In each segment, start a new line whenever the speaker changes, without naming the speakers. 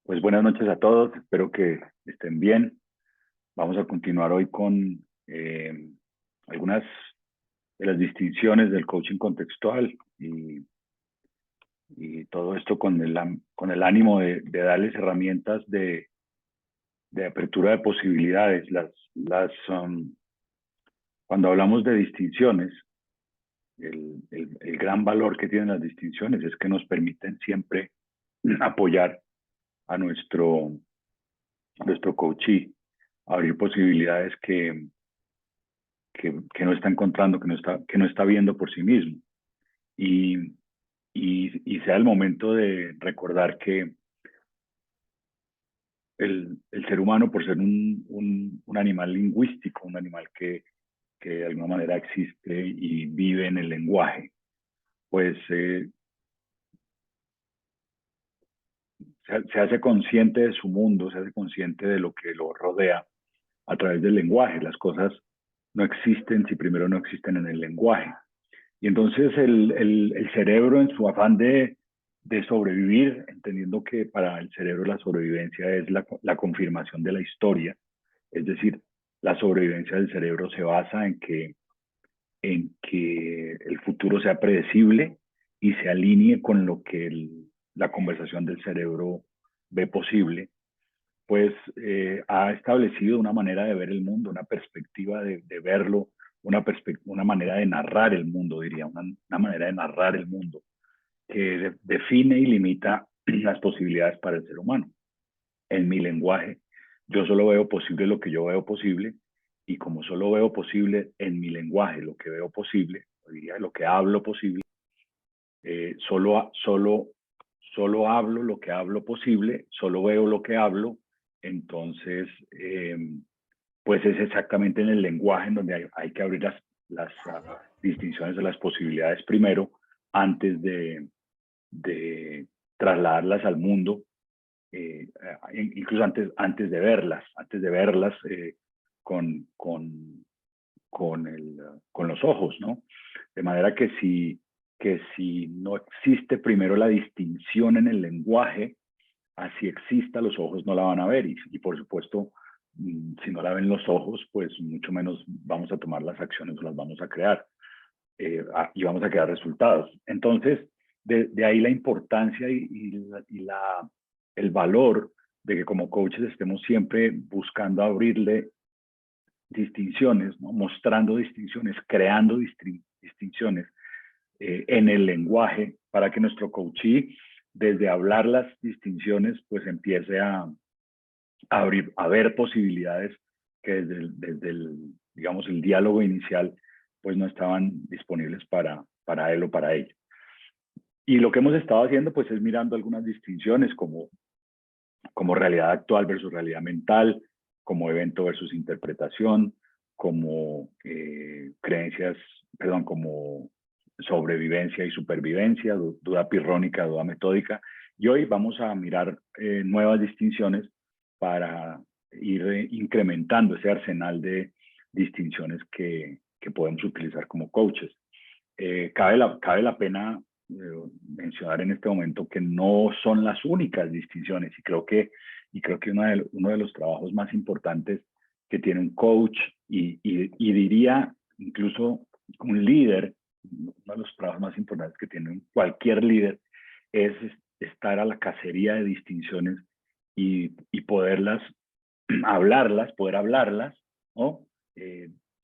Pues buenas noches a todos, espero que estén bien. Vamos a continuar hoy con algunas de las distinciones del coaching contextual y todo esto con el ánimo de darles herramientas de apertura de posibilidades. Cuando hablamos de distinciones, el gran valor que tienen las distinciones es que nos permiten siempre apoyar a nuestro coachee, abrir posibilidades que no está encontrando, que no está viendo por sí mismo. Y, y sea el momento de recordar que el ser humano, por ser un animal lingüístico, un animal que de alguna manera existe y vive en el lenguaje, pues se hace consciente de su mundo, se hace consciente de lo que lo rodea a través del lenguaje. Las cosas no existen si primero no existen en el lenguaje. Y entonces el cerebro, en su afán de sobrevivir, entendiendo que para el cerebro la sobrevivencia es la confirmación de la historia, es decir, la sobrevivencia del cerebro se basa en que el futuro sea predecible y se alinee con lo que la conversación del cerebro ve posible, pues ha establecido una manera de ver el mundo, una perspectiva de verlo, una manera de narrar el mundo, diría, una manera de narrar el mundo que define y limita las posibilidades para el ser humano. En mi lenguaje, yo solo veo posible lo que yo veo posible, y como solo veo posible en mi lenguaje lo que veo posible, diría lo que hablo posible, solo hablo lo que hablo posible, solo veo lo que hablo. Entonces, pues es exactamente en el lenguaje en donde hay que abrir las distinciones de las posibilidades primero, antes de trasladarlas al mundo, incluso antes de verlas con, con, con los ojos, ¿no? De manera que si no existe primero la distinción en el lenguaje, así exista, los ojos no la van a ver. Y por supuesto, si no la ven los ojos, pues mucho menos vamos a tomar las acciones o las vamos a crear. Y vamos a crear resultados. Entonces, de ahí la importancia el valor de que como coaches estemos siempre buscando abrirle distinciones, ¿no? Mostrando distinciones, creando distinciones en el lenguaje, para que nuestro coachee, desde hablar las distinciones, pues empiece a abrir, a ver posibilidades que desde digamos, el diálogo inicial, pues no estaban disponibles para él o para ella. Y lo que hemos estado haciendo, pues es mirando algunas distinciones como realidad actual versus realidad mental, como evento versus interpretación, como creencias, perdón, como sobrevivencia y supervivencia, duda pirrónica, duda metódica. Y hoy vamos a mirar nuevas distinciones para ir incrementando ese arsenal de distinciones que podemos utilizar como coaches. Cabe la pena mencionar en este momento que no son las únicas distinciones, y creo que uno de los trabajos más importantes que tiene un coach y diría incluso un líder, uno de los trabajos más importantes que tiene cualquier líder, es estar a la cacería de distinciones y poderlas poder hablarlas, ¿no?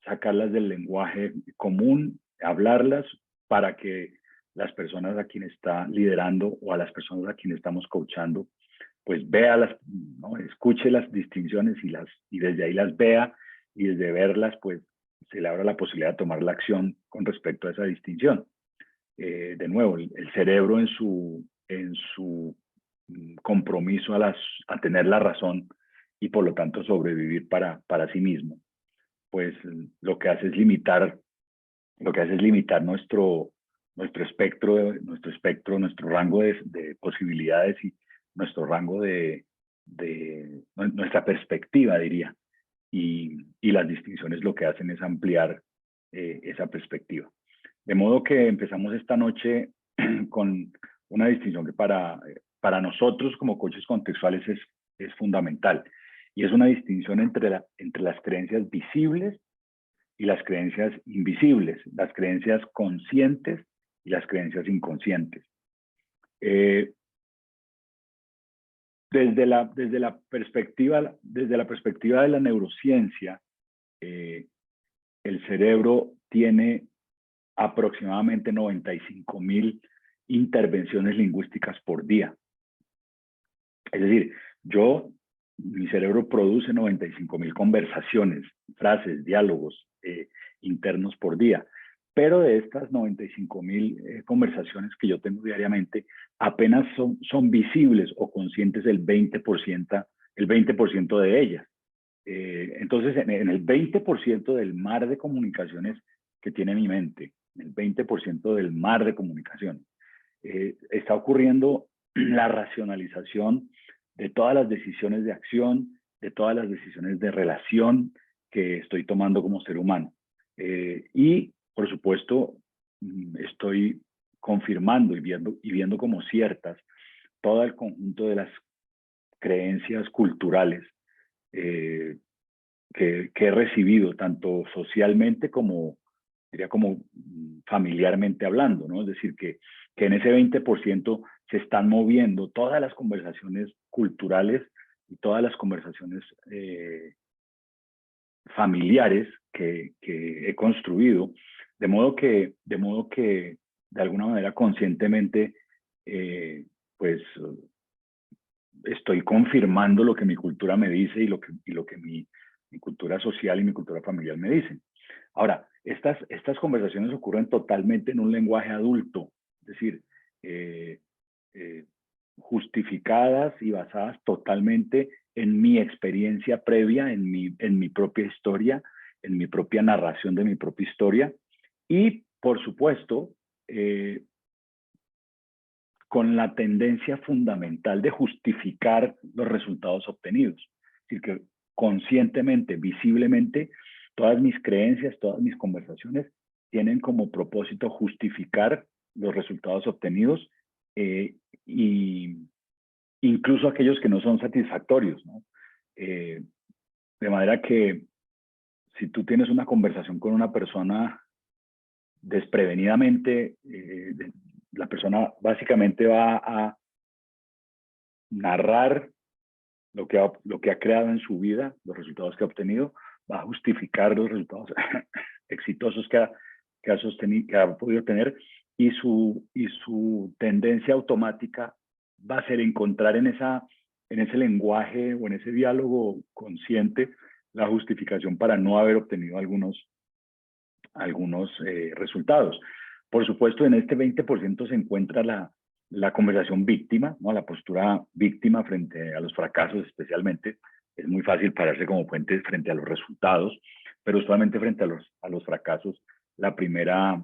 Sacarlas del lenguaje común, hablarlas para que las personas a quien está liderando o a las personas a quien estamos coachando, pues vea ¿no? Escuche las distinciones y desde ahí las vea, y desde verlas, pues se le abra la posibilidad de tomar la acción con respecto a esa distinción. De nuevo, el cerebro en su compromiso a tener la razón y por lo tanto sobrevivir para sí mismo, pues lo que hace es limitar nuestro espectro, nuestro rango de posibilidades y nuestro rango nuestra perspectiva, diría. Y las distinciones lo que hacen es ampliar esa perspectiva. De modo que empezamos esta noche con una distinción que para nosotros como coaches contextuales es fundamental. Y es una distinción entre las creencias visibles y las creencias invisibles, las creencias conscientes y las creencias inconscientes. Desde la perspectiva de la neurociencia, el cerebro tiene aproximadamente 95.000 intervenciones lingüísticas por día. Es decir, mi cerebro produce 95.000 conversaciones, frases, diálogos internos por día. Pero de estas 95.000 conversaciones que yo tengo diariamente, apenas son visibles o conscientes el 20% de ellas. Entonces, en el 20% del mar de comunicaciones que tiene mi mente, el 20% del mar de comunicaciones, está ocurriendo la racionalización de todas las decisiones de acción, de todas las decisiones de relación que estoy tomando como ser humano. Y, por supuesto, estoy confirmando y viendo como ciertas todo el conjunto de las creencias culturales que he recibido, tanto socialmente como, diría, como familiarmente hablando, ¿no? Es decir, que en ese 20% se están moviendo todas las conversaciones culturales y todas las conversaciones familiares que he construido, de modo que de alguna manera conscientemente pues estoy confirmando lo que mi cultura me dice y lo que mi cultura social y mi cultura familiar me dicen. Ahora, estas conversaciones ocurren totalmente en un lenguaje adulto, es decir, justificadas y basadas totalmente en mi experiencia previa, en mi propia historia, en mi propia narración de mi propia historia y, por supuesto, con la tendencia fundamental de justificar los resultados obtenidos. Es decir, que conscientemente, visiblemente, todas mis creencias, todas mis conversaciones tienen como propósito justificar los resultados obtenidos y incluso aquellos que no son satisfactorios, ¿no? De manera que si tú tienes una conversación con una persona desprevenidamente, la persona básicamente va a narrar lo que ha creado en su vida, los resultados que ha obtenido, va a justificar los resultados exitosos que ha podido tener y su tendencia automática va a ser encontrar en ese lenguaje o en ese diálogo consciente la justificación para no haber obtenido algunos resultados. Por supuesto, en este 20% se encuentra la conversación víctima, ¿no? La postura víctima frente a los fracasos especialmente. Es muy fácil pararse como puente frente a los resultados, pero usualmente frente a los fracasos, la primera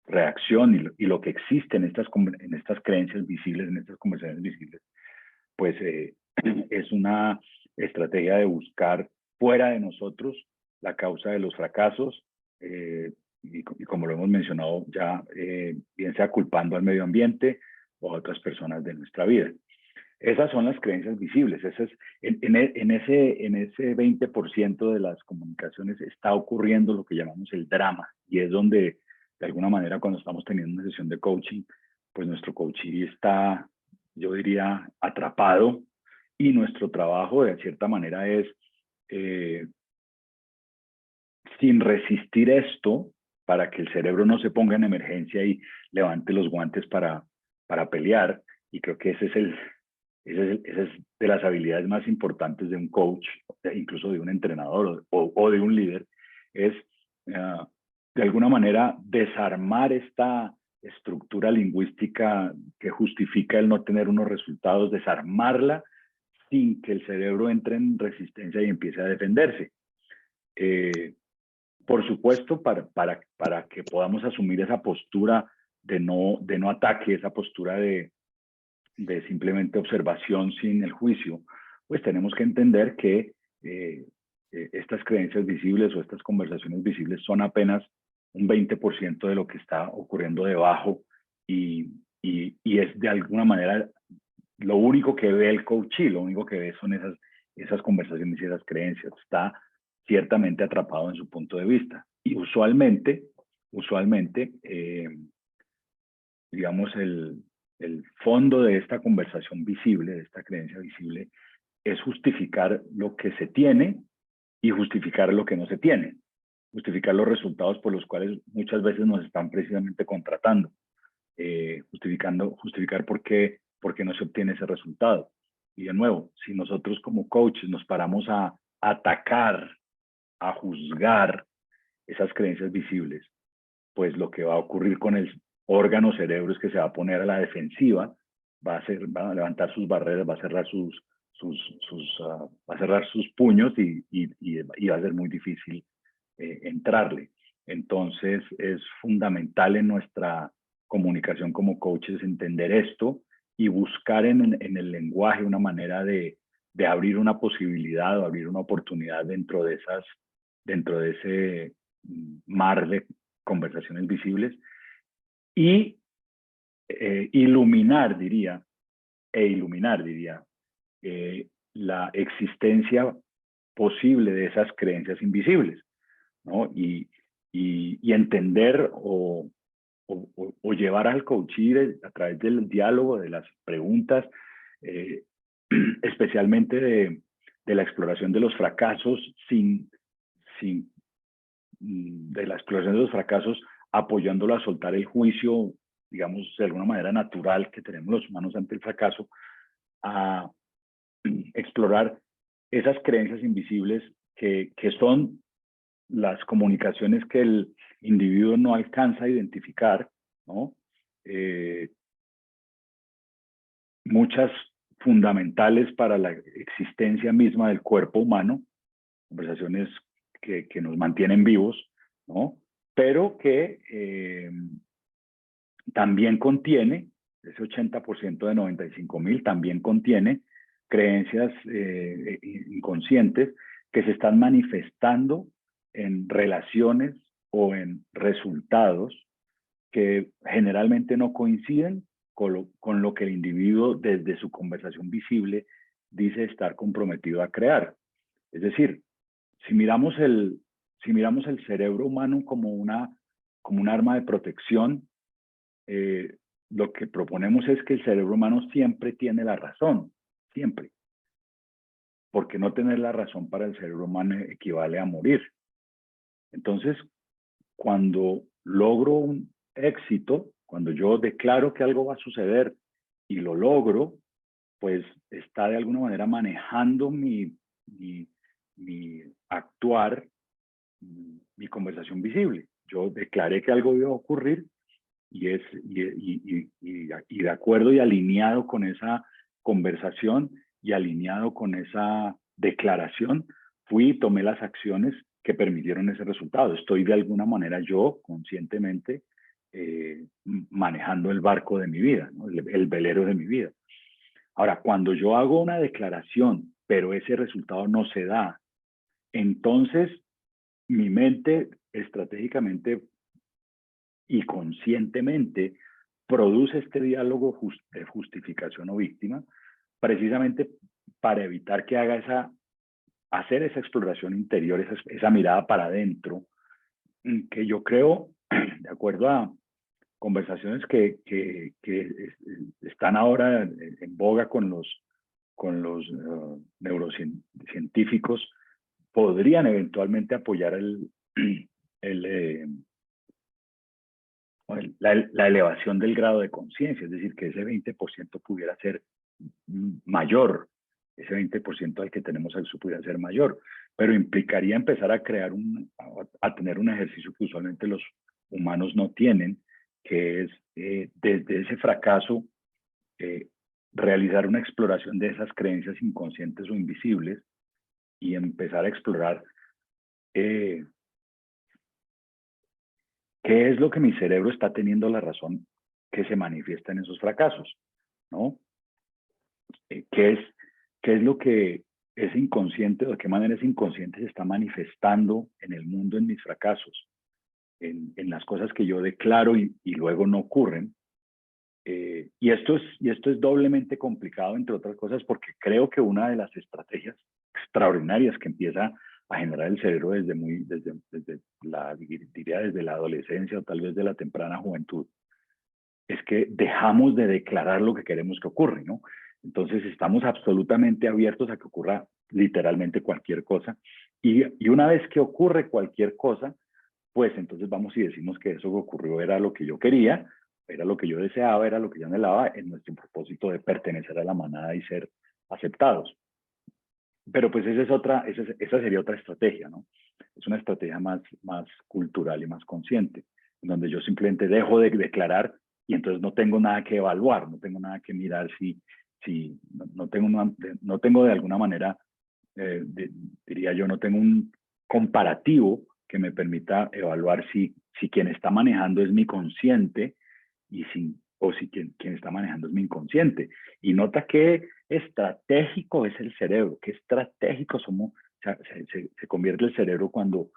reacción y lo que existe en estas creencias visibles, en estas conversaciones visibles, pues es una estrategia de buscar fuera de nosotros la causa de los fracasos y como lo hemos mencionado ya, bien sea culpando al medio ambiente o a otras personas de nuestra vida. Esas son las creencias visibles. En ese 20% de las comunicaciones está ocurriendo lo que llamamos el drama y es donde, de alguna manera, cuando estamos teniendo una sesión de coaching, pues nuestro coachee está, yo diría, atrapado y nuestro trabajo, de cierta manera, es sin resistir esto, para que el cerebro no se ponga en emergencia y levante los guantes para pelear. Y creo que esa es de las habilidades más importantes de un coach, incluso de un entrenador o de un líder, es de alguna manera desarmar esta estructura lingüística que justifica el no tener unos resultados, desarmarla sin que el cerebro entre en resistencia y empiece a defenderse. Por supuesto, para que podamos asumir esa postura de no ataque, esa postura de simplemente observación sin el juicio, pues tenemos que entender que estas creencias visibles o estas conversaciones visibles son apenas un 20% de lo que está ocurriendo debajo y y es de alguna manera lo único que ve el coachee, lo único que ve son esas conversaciones y esas creencias. Está ciertamente atrapado en su punto de vista. Y usualmente digamos, el fondo de esta conversación visible, de esta creencia visible, es justificar lo que se tiene y justificar lo que no se tiene. Justificar los resultados por los cuales muchas veces nos están precisamente contratando. Justificar por qué no se obtiene ese resultado. Y de nuevo, si nosotros como coaches nos paramos a atacar, a juzgar esas creencias visibles, pues lo que va a ocurrir con el órgano cerebro es que se va a poner a la defensiva, va a levantar sus barreras, va a cerrar va a cerrar sus puños y va a ser muy difícil entrarle. Entonces es fundamental en nuestra comunicación como coaches entender esto y buscar en el lenguaje una manera de abrir una posibilidad o abrir una oportunidad dentro de ese mar de conversaciones visibles y iluminar, diría, la existencia posible de esas creencias invisibles, ¿no? Y entender o llevar al coaching a través del diálogo, de las preguntas, especialmente de la exploración de los fracasos, de la exploración de los fracasos, apoyándolo a soltar el juicio, digamos, de alguna manera natural que tenemos los humanos ante el fracaso, a explorar esas creencias invisibles que son las comunicaciones que el individuo no alcanza a identificar, ¿no? Muchas fundamentales para la existencia misma del cuerpo humano, conversaciones que nos mantienen vivos, ¿no? Pero que también contiene, ese 80% de 95,000 también contiene creencias inconscientes que se están manifestando en relaciones o en resultados que generalmente no coinciden con lo que el individuo desde su conversación visible dice estar comprometido a crear. Es decir, si miramos el cerebro humano como un arma de protección, lo que proponemos es que el cerebro humano siempre tiene la razón, siempre. Porque no tener la razón para el cerebro humano equivale a morir. Entonces, cuando logro un éxito, cuando yo declaro que algo va a suceder y lo logro, pues está de alguna manera manejando mi actuar, mi conversación visible. Yo declaré que algo iba a ocurrir y de acuerdo y alineado con esa conversación y alineado con esa declaración, fui y tomé las acciones que permitieron ese resultado. Estoy de alguna manera yo conscientemente manejando el barco de mi vida, ¿no? El velero de mi vida. Ahora, cuando yo hago una declaración, pero ese resultado no se da, entonces mi mente estratégicamente y conscientemente produce este diálogo de justificación o víctima, precisamente para evitar que hacer esa exploración interior, esa mirada para adentro, que yo creo, de acuerdo a conversaciones que están ahora en boga con los neurocientíficos, podrían eventualmente apoyar la elevación del grado de conciencia, es decir, que ese 20% pudiera ser mayor, ese 20% al que tenemos acceso pudiera ser mayor, pero implicaría empezar a a tener un ejercicio que usualmente los humanos no tienen, que es desde ese fracaso realizar una exploración de esas creencias inconscientes o invisibles y empezar a explorar qué es lo que mi cerebro está teniendo la razón que se manifiesta en esos fracasos, ¿no? ¿Qué es lo que es inconsciente, de qué manera es inconsciente se está manifestando en el mundo en mis fracasos, en las cosas que yo declaro y luego no ocurren? Y esto es doblemente complicado, entre otras cosas, porque creo que una de las estrategias extraordinarias que empieza a generar el cerebro diría desde la adolescencia o tal vez de la temprana juventud, es que dejamos de declarar lo que queremos que ocurra, ¿no? Entonces estamos absolutamente abiertos a que ocurra literalmente cualquier cosa. Y una vez que ocurre cualquier cosa, pues entonces vamos y decimos que eso que ocurrió era lo que yo quería, era lo que yo deseaba, era lo que yo anhelaba en nuestro propósito de pertenecer a la manada y ser aceptados. Pero pues esa sería otra estrategia, ¿no? Es una estrategia más cultural y más consciente, en donde yo simplemente dejo de declarar y entonces no tengo nada que evaluar, no tengo nada que mirar si no tengo de alguna manera, diría yo, no tengo un comparativo que me permita evaluar si quien está manejando es mi consciente o si quien está manejando es mi inconsciente. Y nota qué estratégico es el cerebro, qué estratégico somos, o sea, se convierte el cerebro cuando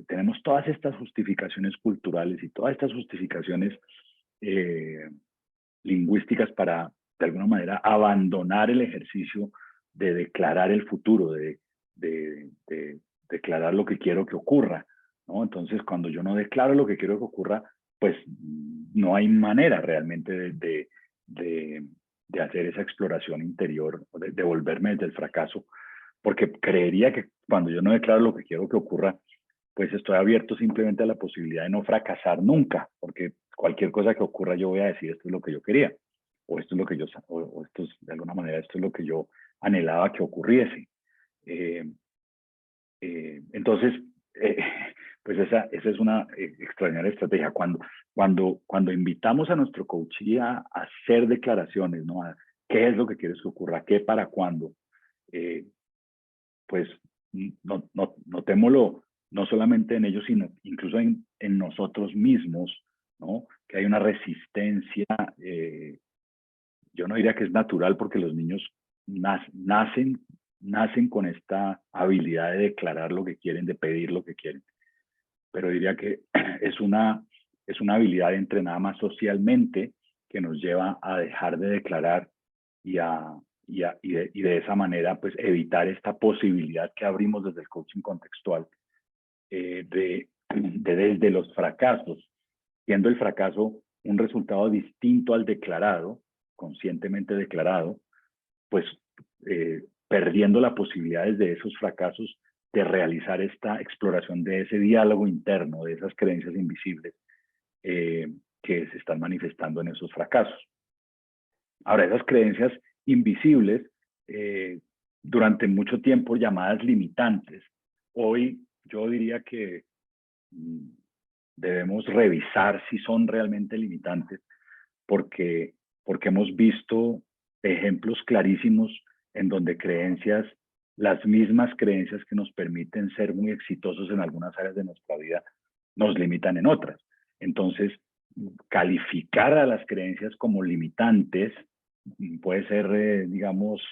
tenemos todas estas justificaciones culturales y todas estas justificaciones lingüísticas para, de alguna manera, abandonar el ejercicio de declarar el futuro, de declarar lo que quiero que ocurra, ¿no? Entonces, cuando yo no declaro lo que quiero que ocurra, pues no hay manera realmente de hacer esa exploración interior, de volverme desde el fracaso, porque creería que cuando yo no declaro lo que quiero que ocurra, pues estoy abierto simplemente a la posibilidad de no fracasar nunca, porque cualquier cosa que ocurra yo voy a decir esto es lo que yo quería, o esto es lo que o esto es, de alguna manera, esto es lo que yo anhelaba que ocurriese. Eh, entonces, eh, pues esa es una extraordinaria estrategia. Cuando invitamos a nuestro coach a hacer declaraciones, ¿no? A qué es lo que quieres que ocurra, qué, para cuándo, pues notémoslo no solamente en ellos, sino incluso en nosotros mismos, ¿no? Que hay una resistencia, yo no diría que es natural porque los niños nacen con esta habilidad de declarar lo que quieren, de pedir lo que quieren, pero diría que es una habilidad entrenada más socialmente que nos lleva a dejar de declarar y de esa manera pues evitar esta posibilidad que abrimos desde el coaching contextual desde los fracasos, siendo el fracaso un resultado distinto al declarado, conscientemente declarado, pues perdiendo la posibilidad desde esos fracasos de realizar esta exploración de ese diálogo interno, de esas creencias invisibles que se están manifestando en esos fracasos. Ahora, esas creencias invisibles, durante mucho tiempo llamadas limitantes, hoy yo diría que debemos revisar si son realmente limitantes, porque hemos visto ejemplos clarísimos en donde las mismas creencias que nos permiten ser muy exitosos en algunas áreas de nuestra vida, nos limitan en otras. Entonces, calificar a las creencias como limitantes puede ser, digamos,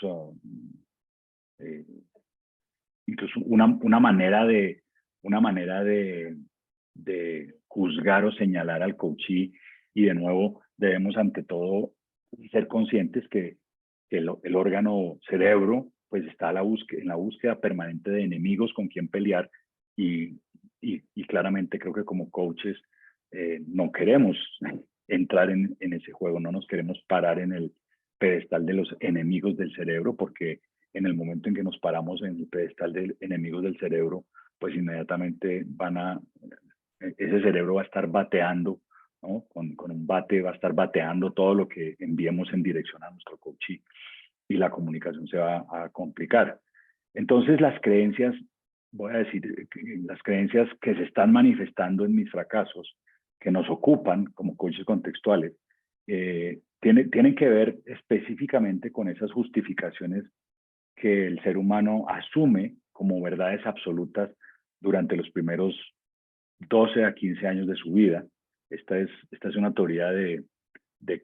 incluso una manera de juzgar o señalar al coachee. Y de nuevo, debemos ante todo ser conscientes que el órgano cerebro pues está en la búsqueda permanente de enemigos con quien pelear y claramente creo que como coaches no queremos entrar en ese juego, no nos queremos parar en el pedestal de los enemigos del cerebro, porque en el momento en que nos paramos en el pedestal de enemigos del cerebro, pues inmediatamente ese cerebro va a estar bateando, ¿no? Con un bate va a estar bateando todo lo que enviemos en dirección a nuestro coachee y la comunicación se va a complicar. Entonces las creencias, voy a decir, las creencias que se están manifestando en mis fracasos, que nos ocupan como coaches contextuales, tienen que ver específicamente con esas justificaciones que el ser humano asume como verdades absolutas durante los primeros 12 a 15 años de su vida. Esta es una teoría de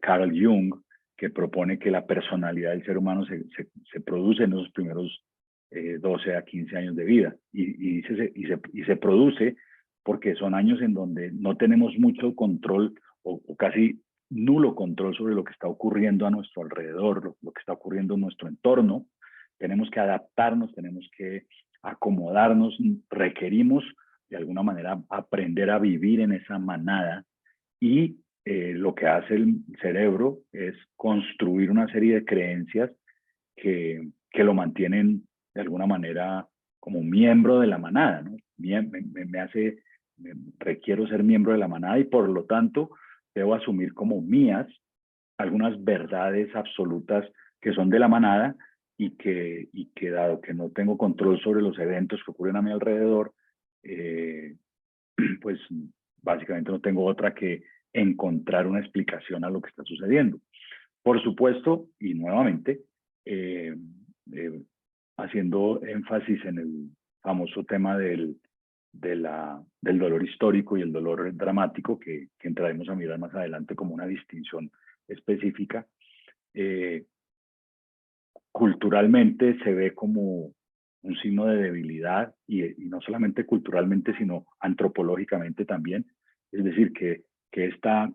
Carl Jung, que propone que la personalidad del ser humano se produce en esos primeros 12 a 15 años de vida y se produce porque son años en donde no tenemos mucho control o casi nulo control sobre lo que está ocurriendo a nuestro alrededor, lo que está ocurriendo en nuestro entorno. Tenemos que adaptarnos, tenemos que acomodarnos, requerimos de alguna manera aprender a vivir en esa manada y lo que hace el cerebro es construir una serie de creencias que lo mantienen de alguna manera como miembro de la manada, ¿no? Requiero ser miembro de la manada y por lo tanto debo asumir como mías algunas verdades absolutas que son de la manada y que dado que no tengo control sobre los eventos que ocurren a mi alrededor, pues básicamente no tengo otra que encontrar una explicación a lo que está sucediendo. Por supuesto, y nuevamente, eh, eh, haciendo énfasis en el famoso tema del dolor histórico y el dolor dramático que entraremos a mirar más adelante como una distinción específica, eh, culturalmente se ve como un signo de debilidad y no solamente culturalmente, sino antropológicamente también. Es decir, que esta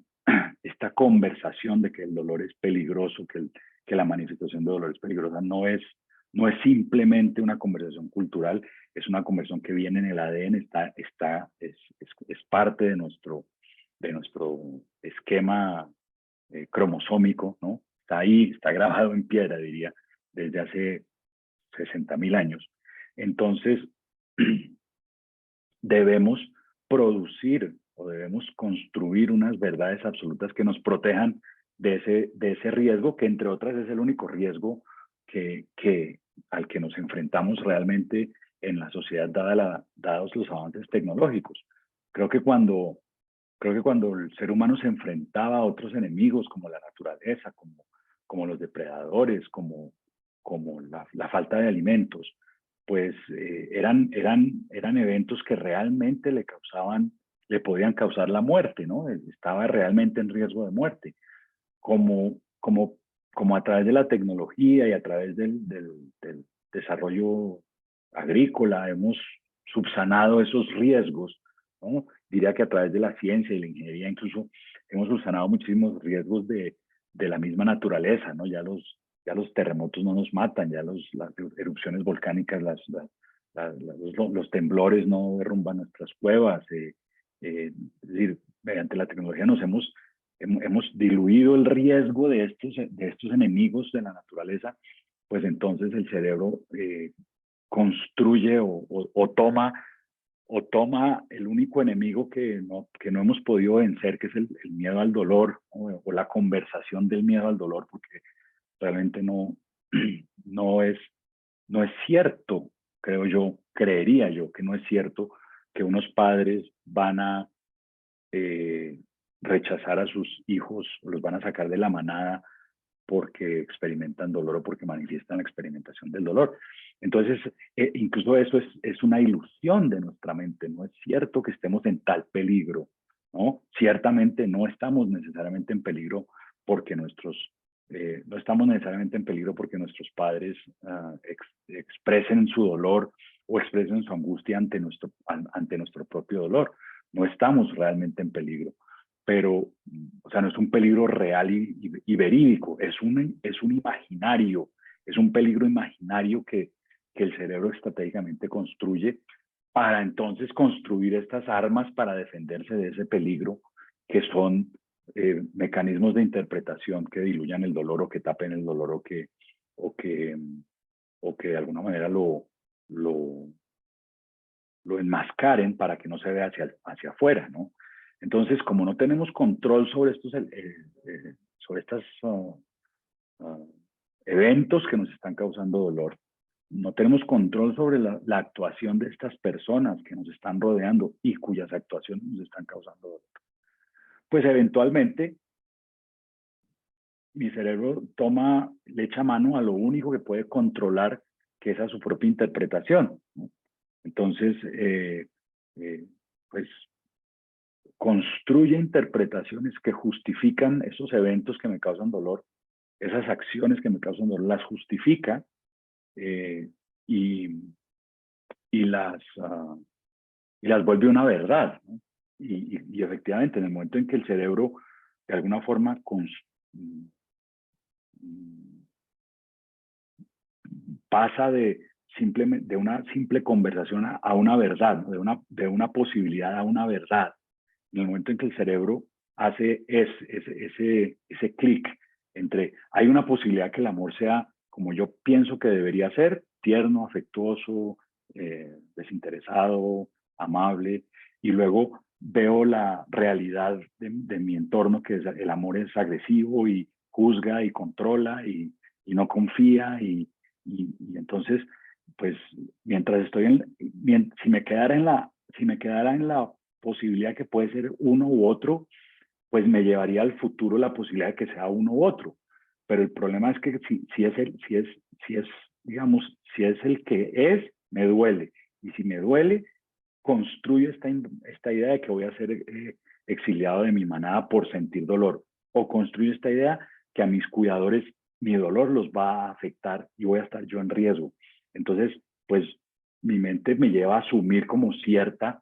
conversación de que el dolor es peligroso, que la manifestación de dolor es peligrosa, no es simplemente una conversación cultural, es una conversación que viene en el ADN, es parte de nuestro esquema cromosómico, ¿no? Está ahí, está grabado en piedra, diría, desde hace 60.000 años. Entonces, debemos producir o debemos construir unas verdades absolutas que nos protejan de ese riesgo, que entre otras es el único riesgo al que nos enfrentamos realmente en la sociedad dados los avances tecnológicos. Creo que cuando el ser humano se enfrentaba a otros enemigos como la naturaleza, como los depredadores, como la falta de alimentos, pues eran eventos que realmente le podían causar la muerte, ¿no? Estaba realmente en riesgo de muerte. Como, como, como a través de la tecnología y a través del desarrollo agrícola hemos subsanado esos riesgos, ¿no? Diría que a través de la ciencia y la ingeniería incluso hemos subsanado muchísimos riesgos de la misma naturaleza, ¿no? Ya los terremotos no nos matan, ya las erupciones volcánicas, los temblores no derrumban nuestras cuevas. Es decir, mediante la tecnología hemos diluido el riesgo de estos enemigos de la naturaleza, pues entonces el cerebro construye o toma el único enemigo que no hemos podido vencer, que es el miedo al dolor, o la conversación del miedo al dolor, porque realmente no es, no es cierto, creería yo que no es cierto que unos padres van a rechazar a sus hijos, o los van a sacar de la manada porque experimentan dolor o porque manifiestan la experimentación del dolor. Entonces, incluso eso es una ilusión de nuestra mente. No es cierto que estemos en tal peligro, ¿no? Ciertamente no estamos necesariamente en peligro porque no estamos necesariamente en peligro porque nuestros padres expresen su dolor o expresen su angustia ante nuestro propio dolor. No estamos realmente en peligro, pero, o sea, no es un peligro real y verídico, es un imaginario, es un peligro imaginario que el cerebro estratégicamente construye para entonces construir estas armas para defenderse de ese peligro, que son mecanismos de interpretación que diluyan el dolor o que tapen el dolor o que, o que de alguna manera lo enmascaren para que no se vea hacia afuera, ¿no? Entonces, como no tenemos control sobre estos eventos que nos están causando dolor, no tenemos control sobre la actuación de estas personas que nos están rodeando y cuyas actuaciones nos están causando dolor, pues eventualmente mi cerebro le echa mano a lo único que puede controlar, que es a su propia interpretación, ¿no? Entonces, pues construye interpretaciones que justifican esos eventos que me causan dolor, esas acciones que me causan dolor, las justifica eh, y, y, las, uh, y las vuelve una verdad, ¿no? Y efectivamente, en el momento en que el cerebro de alguna forma pasa de una simple conversación a una verdad, ¿no? de una posibilidad a una verdad. En el momento en que el cerebro hace ese clic entre hay una posibilidad que el amor sea como yo pienso que debería ser, tierno, afectuoso, desinteresado, amable, y luego veo la realidad de mi entorno, que es, el amor es agresivo y juzga y controla y no confía y entonces, pues, mientras estoy si me quedara en la posibilidad que puede ser uno u otro, pues me llevaría al futuro la posibilidad de que sea uno u otro. Pero el problema es que digamos, si es el que es, me duele. Y si me duele, construyo esta idea de que voy a ser exiliado de mi manada por sentir dolor. O construyo esta idea que a mis cuidadores mi dolor los va a afectar y voy a estar yo en riesgo. Entonces, pues mi mente me lleva a asumir como cierta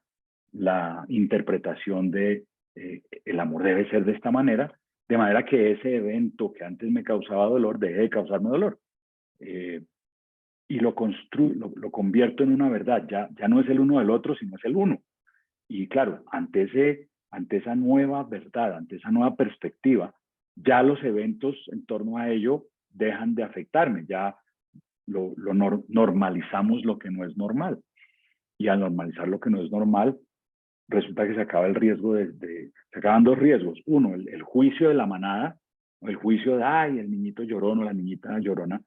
la interpretación de el amor debe ser de esta manera, de manera que ese evento que antes me causaba dolor deje de causarme dolor. Y lo convierto en una verdad. Ya no es el uno del otro, sino es el uno. Y claro, ante esa nueva verdad, ante esa nueva perspectiva, ya los eventos en torno a ello dejan de afectarme, ya normalizamos lo que no es normal. Y al normalizar lo que no es normal, resulta que se acaba el riesgo se acaban dos riesgos. Uno, el juicio de la manada, el juicio de, ay, el niñito llorón o la niñita llorona.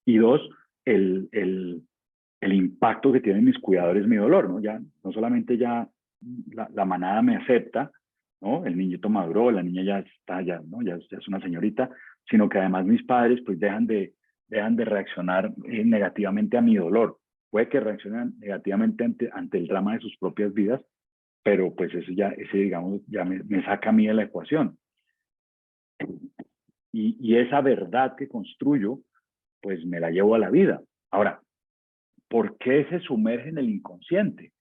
Y dos, el impacto que tienen mis cuidadores mi dolor, ¿no? Ya, no solamente ya la manada me acepta, ¿no? El niñito maduró, la niña ya está, ¿no? Ya es una señorita, sino que además mis padres pues dejan de reaccionar negativamente a mi dolor. Puede que reaccionen negativamente ante el drama de sus propias vidas, pero pues eso ya, digamos, ya me saca a mí de la ecuación. Y esa verdad que construyo, pues me la llevo a la vida. Ahora, ¿por qué se sumerge en el inconsciente?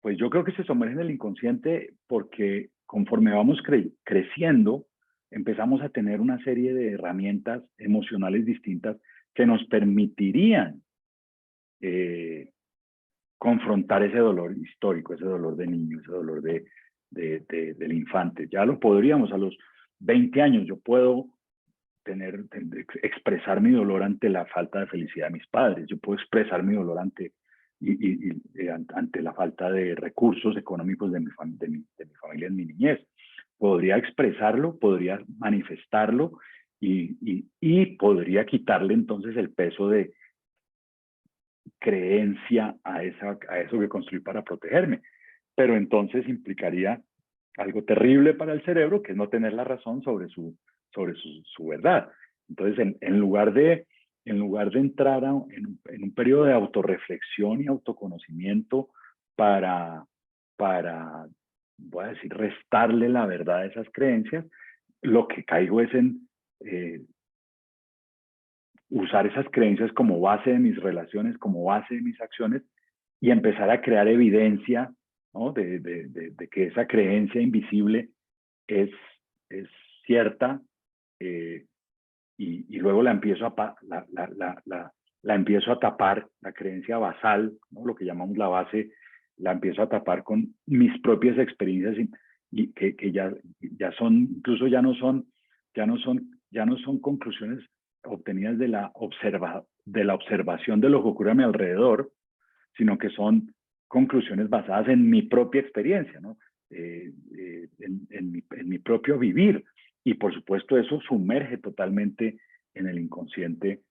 Pues yo creo que se sumerge en el inconsciente porque conforme vamos creciendo, empezamos a tener una serie de herramientas emocionales distintas que nos permitirían confrontar ese dolor histórico, ese dolor de niño, ese dolor del infante. Ya lo podríamos a los 20 años, yo puedo expresar mi dolor ante la falta de felicidad de mis padres, yo puedo expresar mi dolor ante la falta de recursos económicos de mi familia en mi niñez. Podría expresarlo, podría manifestarlo y podría quitarle entonces el peso de creencia a eso que construí para protegerme. Pero entonces implicaría algo terrible para el cerebro, que es no tener la razón sobre su verdad. Entonces, en lugar de entrar en un periodo de autorreflexión y autoconocimiento para, voy a decir, restarle la verdad a esas creencias, lo que caigo es en usar esas creencias como base de mis relaciones, como base de mis acciones, y empezar a crear evidencia, ¿no? de que esa creencia invisible es cierta, y luego la empiezo la empiezo a tapar, la creencia basal, ¿no? Lo que llamamos la base, la empiezo a tapar con mis propias experiencias y que ya son, incluso ya no son conclusiones obtenidas de la observación de lo que ocurre a mi alrededor, sino que son conclusiones basadas en mi propia experiencia, ¿no? En mi propio vivir. Y por supuesto eso sumerge totalmente en el inconsciente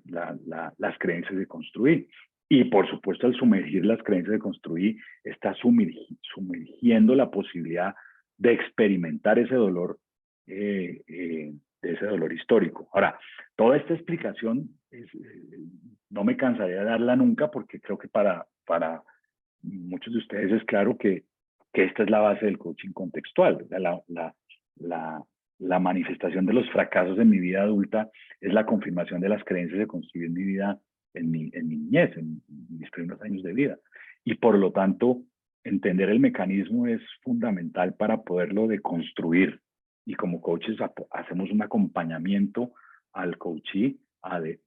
las creencias de construir. Y por supuesto al sumergir las creencias de construir, está sumergiendo la posibilidad de experimentar ese dolor, ese dolor histórico. Ahora, toda esta explicación no me cansaré de darla nunca porque creo que para muchos de ustedes es claro que esta es la base del coaching contextual. La manifestación de los fracasos en mi vida adulta es la confirmación de las creencias que construí en mi vida, en mi niñez, en mis primeros años de vida. Y por lo tanto, entender el mecanismo es fundamental para poderlo deconstruir y como coaches hacemos un acompañamiento al coachee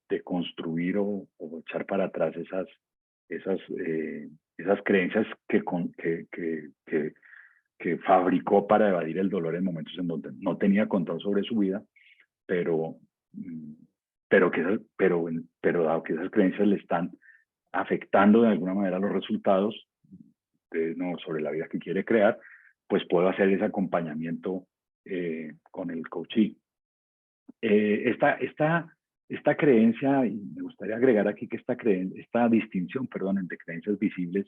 de construir o echar para atrás esas creencias que fabricó para evadir el dolor en momentos en donde no tenía control sobre su vida, pero, mm, pero dado que esas creencias le están afectando de alguna manera los resultados sobre la vida que quiere crear, pues puedo hacer ese acompañamiento con el coachee. Esta creencia, y me gustaría agregar aquí que esta distinción, perdón, entre creencias visibles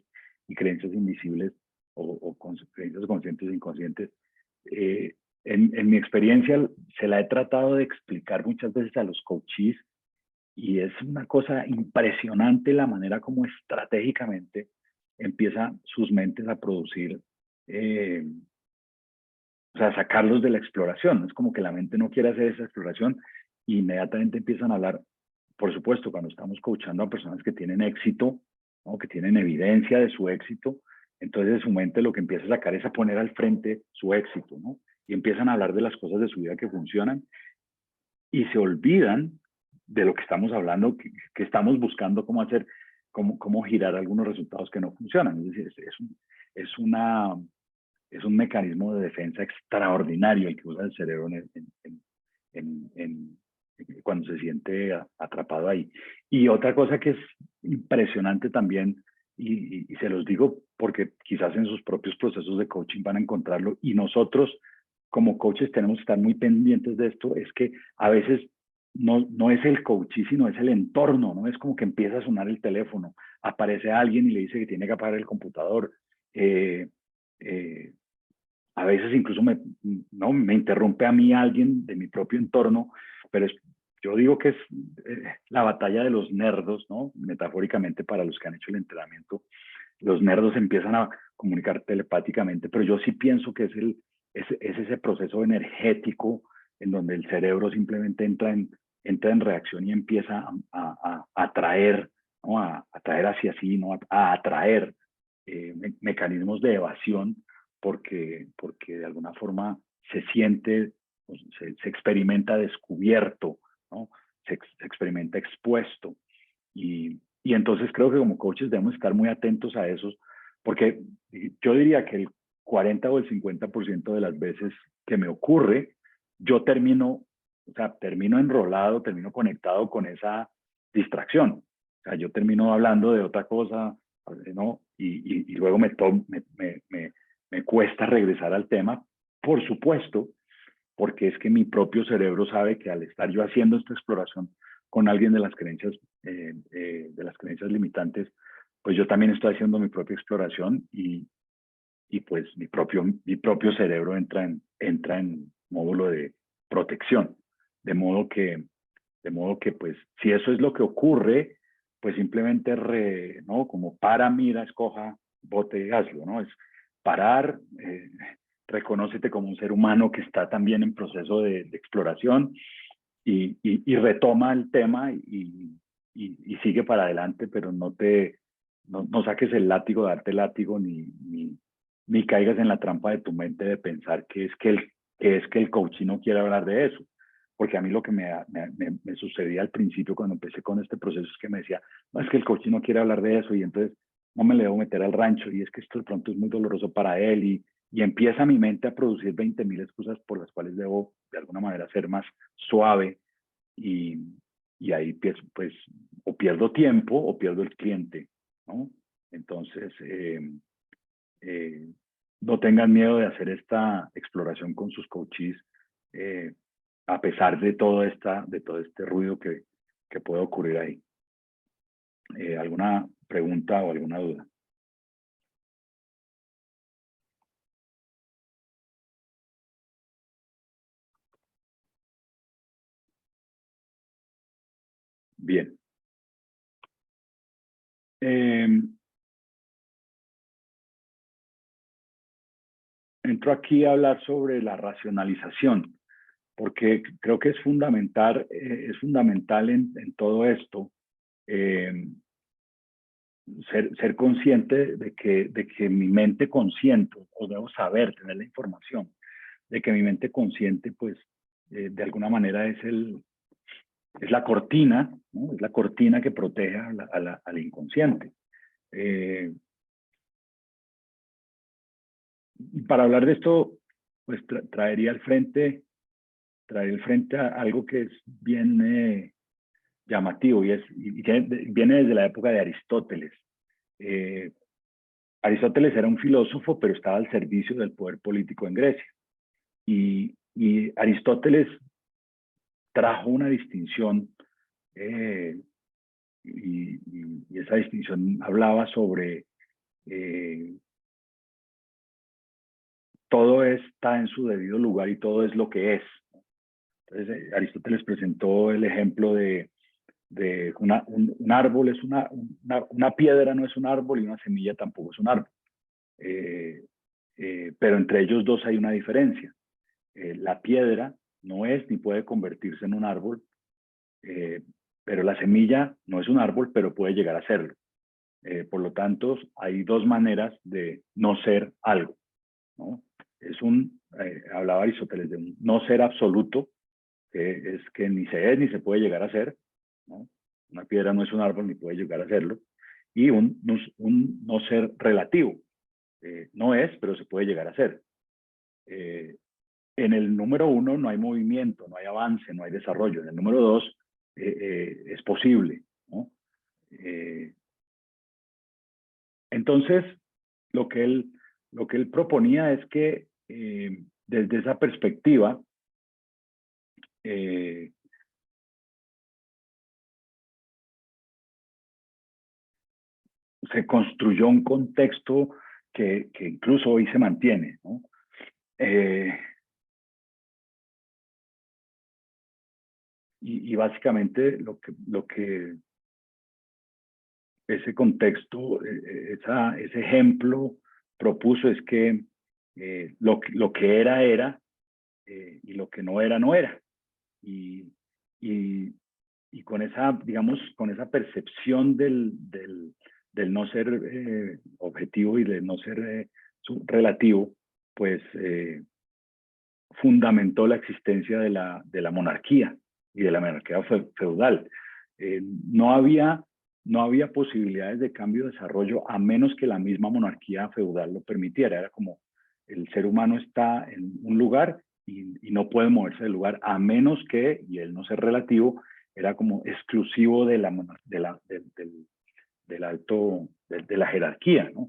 y creencias invisibles, o creencias conscientes e inconscientes, en mi experiencia se la he tratado de explicar muchas veces a los coaches, y es una cosa impresionante la manera como estratégicamente empiezan sus mentes a producir, o sea, sacarlos de la exploración. Es como que la mente no quiere hacer esa exploración e inmediatamente empiezan a hablar. Por supuesto, cuando estamos coachando a personas que tienen éxito, ¿no? Que tienen evidencia de su éxito, entonces su mente lo que empieza a sacar es a poner al frente su éxito, ¿no? Y empiezan a hablar de las cosas de su vida que funcionan y se olvidan de lo que estamos hablando, que estamos buscando cómo hacer, cómo girar algunos resultados que no funcionan. Es decir, es un mecanismo de defensa extraordinario el que usa el cerebro cuando se siente atrapado ahí. Y otra cosa que es impresionante también, y se los digo porque quizás en sus propios procesos de coaching van a encontrarlo, y nosotros como coaches tenemos que estar muy pendientes de esto, es que a veces no es el coachee, sino es el entorno, ¿no? Es como que empieza a sonar el teléfono, aparece alguien y le dice que tiene que apagar el computador, a veces incluso me interrumpe a mí alguien de mi propio entorno, pero yo digo que es la batalla de los nerdos, ¿no? Metafóricamente, para los que han hecho el entrenamiento, los nerdos empiezan a comunicar telepáticamente, pero yo sí pienso que es ese proceso energético en donde el cerebro simplemente entra en reacción y empieza a atraer, ¿no? A atraer hacia sí, ¿no? A atraer mecanismos de evasión, porque de alguna forma se siente, se experimenta descubierto, ¿no? Se experimenta expuesto. Y entonces creo que como coaches debemos estar muy atentos a eso, porque yo diría que el 40 o el 50% de las veces que me ocurre, yo termino enrolado, termino conectado con esa distracción. O sea, yo termino hablando de otra cosa, ¿no? Y luego me cuesta regresar al tema, por supuesto, porque es que mi propio cerebro sabe que al estar yo haciendo esta exploración con alguien de las creencias limitantes, pues yo también estoy haciendo mi propia exploración y pues mi propio cerebro entra en módulo de protección, de modo que pues si eso es lo que ocurre, pues simplemente ¿no? Como para, mira, escoja, bote, hazlo, ¿no? Es parar, reconócete como un ser humano que está también en proceso de exploración y retoma el tema y sigue para adelante, pero no saques el látigo, darte látigo, ni caigas en la trampa de tu mente de pensar que es que el coach no quiere hablar de eso. Porque a mí lo que me sucedía al principio cuando empecé con este proceso es que me decía, no, es que el coach no quiere hablar de eso y entonces no me le debo meter al rancho y es que esto de pronto es muy doloroso para él y empieza mi mente a producir 20.000 excusas por las cuales debo de alguna manera ser más suave y, y ahí pues o pierdo tiempo o pierdo el cliente, ¿no? Entonces, eh, no tengan miedo de hacer esta exploración con sus coaches, a pesar de todo este ruido que puede ocurrir ahí. ¿Alguna pregunta o alguna duda? Bien. Entro aquí a hablar sobre la racionalización, porque creo que es fundamental en todo esto, ser consciente de que mi mente consciente, o debo saber, tener la información, de que mi mente consciente, pues, de alguna manera es la cortina, ¿no? Es la cortina que protege al inconsciente. Para hablar de esto, pues traería al frente a algo que es bien llamativo y viene desde la época de Aristóteles. Aristóteles era un filósofo, pero estaba al servicio del poder político en Grecia. Y Aristóteles trajo una distinción y esa distinción hablaba sobre todo está en su debido lugar y todo es lo que es. Entonces, Aristóteles presentó el ejemplo de un árbol es una piedra no es un árbol y una semilla tampoco es un árbol. Pero entre ellos dos hay una diferencia. La piedra no es ni puede convertirse en un árbol, pero la semilla no es un árbol, pero puede llegar a serlo. Por lo tanto, hay dos maneras de no ser algo, ¿no? Hablaba Aristóteles de un no ser absoluto, que es que ni se es ni se puede llegar a ser, ¿no? Una piedra no es un árbol ni puede llegar a serlo, y un no ser relativo, no es, pero se puede llegar a ser. En el número 1 no hay movimiento, no hay avance, no hay desarrollo. En el número 2 es posible, ¿no? Entonces, lo que él proponía es que desde esa perspectiva, se construyó un contexto que incluso hoy se mantiene, ¿no? Y básicamente lo que ese contexto, ese ejemplo propuso es que lo que era, y lo que no era, no era. Y, y, y con esa, digamos, con esa percepción del no ser objetivo y del no ser relativo, pues fundamentó la existencia de la monarquía y de la monarquía feudal. Eh, no, había, no había posibilidades de cambio o desarrollo a menos que la misma monarquía feudal lo permitiera. Era como el ser humano está en un lugar y no puede moverse del lugar a menos que, y el no ser relativo, era como exclusivo de del alto, de la jerarquía, ¿no?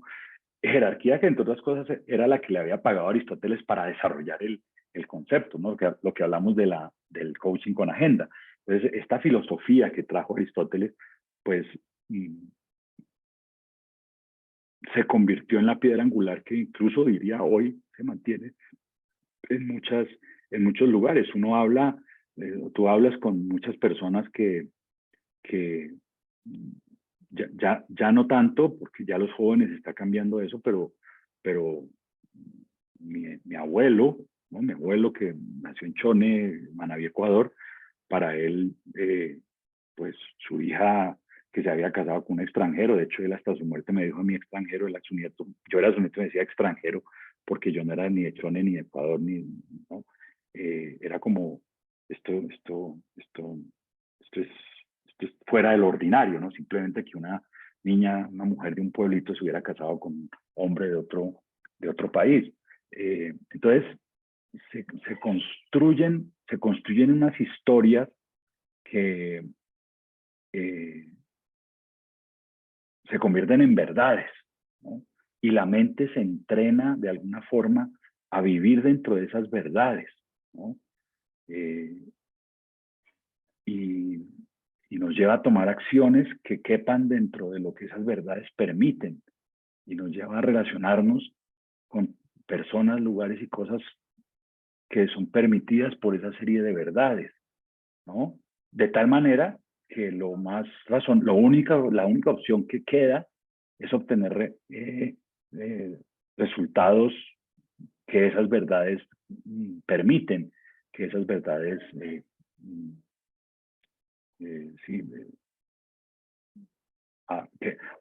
Jerarquía que entre otras cosas era la que le había pagado Aristóteles para desarrollar el concepto, ¿no? Lo que hablamos del coaching con agenda. Entonces, esta filosofía que trajo Aristóteles, pues se convirtió en la piedra angular que incluso diría hoy se mantiene en muchos lugares. Tú hablas con muchas personas que ya no tanto, porque ya los jóvenes está cambiando eso, pero mi abuelo, ¿no? Mi abuelo que nació en Chone, Manabí, Ecuador, para él, pues su hija que se había casado con un extranjero, de hecho él hasta su muerte me dijo a mi extranjero, él a su nieto, yo era su nieto y me decía extranjero, porque yo no era ni de Chone, ni de Ecuador, ¿no? Era como, esto es, esto es fuera del ordinario, ¿no? Simplemente que una niña, una mujer de un pueblito se hubiera casado con un hombre de otro país. Entonces, se construyen unas historias que se convierten en verdades, ¿no? Y la mente se entrena de alguna forma a vivir dentro de esas verdades, ¿no? Eh, y, y nos lleva a tomar acciones que quepan dentro de lo que esas verdades permiten y nos lleva a relacionarnos con personas, lugares y cosas que son permitidas por esa serie de verdades, ¿no? De tal manera que la única opción que queda es obtener resultados que esas verdades permiten, que esas verdades, sí,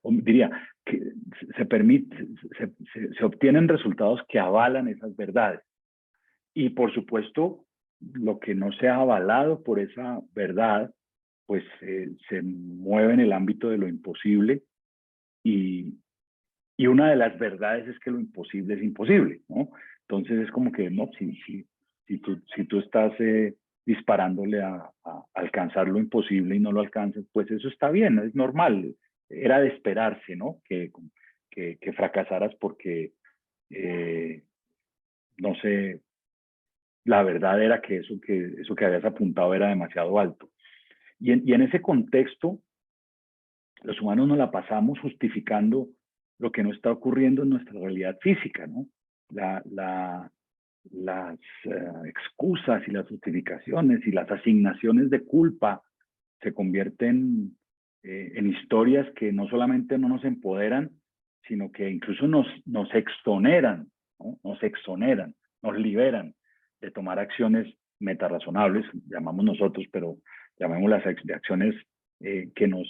diría, que se obtienen resultados que avalan esas verdades. Y por supuesto, lo que no sea avalado por esa verdad, pues se mueve en el ámbito de lo imposible y, y una de las verdades es que lo imposible es imposible, ¿no? Entonces es como que, no, si tú estás disparándole a alcanzar lo imposible y no lo alcanzas, pues eso está bien, es normal. Era de esperarse, ¿no? Que fracasaras porque, no sé, la verdad era que eso que habías apuntado era demasiado alto. Y en ese contexto, los humanos nos la pasamos justificando lo que no está ocurriendo en nuestra realidad física, ¿no? La, la, las excusas y las justificaciones y las asignaciones de culpa se convierten en historias que no solamente no nos empoderan, sino que incluso nos exoneran, ¿no? Nos exoneran, nos liberan de tomar acciones metarrazonables, llamamos nosotros, pero llamémoslas de acciones que nos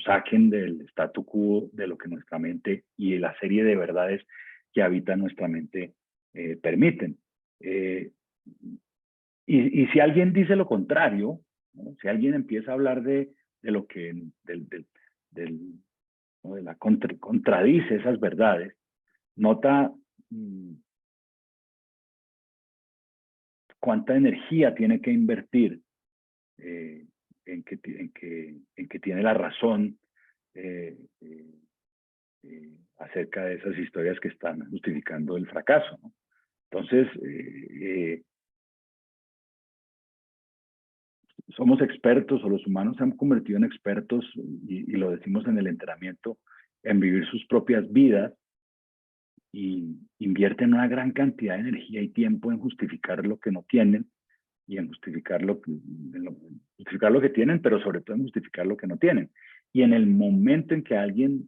saquen del statu quo de lo que nuestra mente y la serie de verdades que habitan nuestra mente permiten. Eh, y si alguien dice lo contrario, ¿no? Si alguien empieza a hablar de lo que, ¿no? de la contradice esas verdades, nota cuánta energía tiene que invertir eh, en que tiene la razón eh, eh, acerca de esas historias que están justificando el fracaso, ¿no? Entonces, somos expertos o los humanos se han convertido en expertos, y lo decimos en el entrenamiento, en vivir sus propias vidas y invierten una gran cantidad de energía y tiempo en justificar lo que no tienen y en justificar lo que tienen, pero sobre todo en justificar lo que no tienen. Y en el momento en que alguien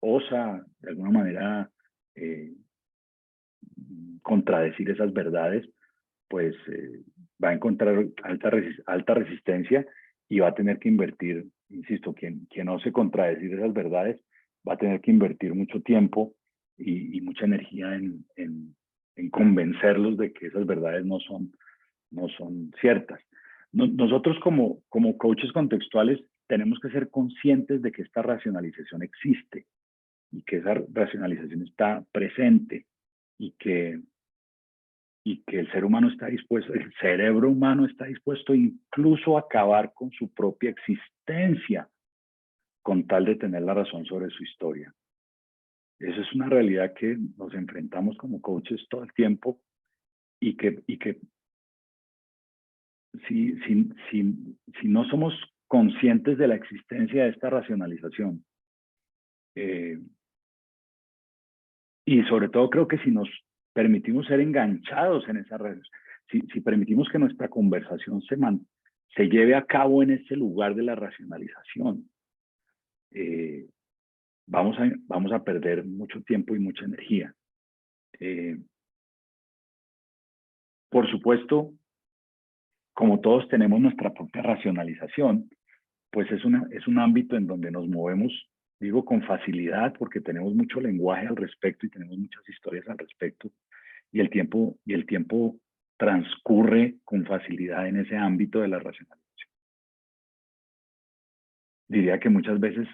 osa de alguna manera eh, contradecir esas verdades, pues va a encontrar alta resistencia y va a tener que invertir, insisto, quien ose contradecir esas verdades, va a tener que invertir mucho tiempo y mucha energía en convencerlos de que esas verdades no son ciertas. Nosotros como coaches contextuales tenemos que ser conscientes de que esta racionalización existe y que esa racionalización está presente y que el ser humano está dispuesto, el cerebro humano está dispuesto incluso a acabar con su propia existencia con tal de tener la razón sobre su historia. Esa es una realidad que nos enfrentamos como coaches todo el tiempo y que si no somos conscientes de la existencia de esta racionalización, eh, y sobre todo creo que si nos permitimos ser enganchados en esas redes, si permitimos que nuestra conversación se lleve a cabo en ese lugar de la racionalización, eh, vamos a perder mucho tiempo y mucha energía. Por supuesto, como todos tenemos nuestra propia racionalización, pues es un ámbito en donde nos movemos, digo, con facilidad, porque tenemos mucho lenguaje al respecto y tenemos muchas historias al respecto, y el tiempo transcurre con facilidad en ese ámbito de la racionalización. Diría que muchas veces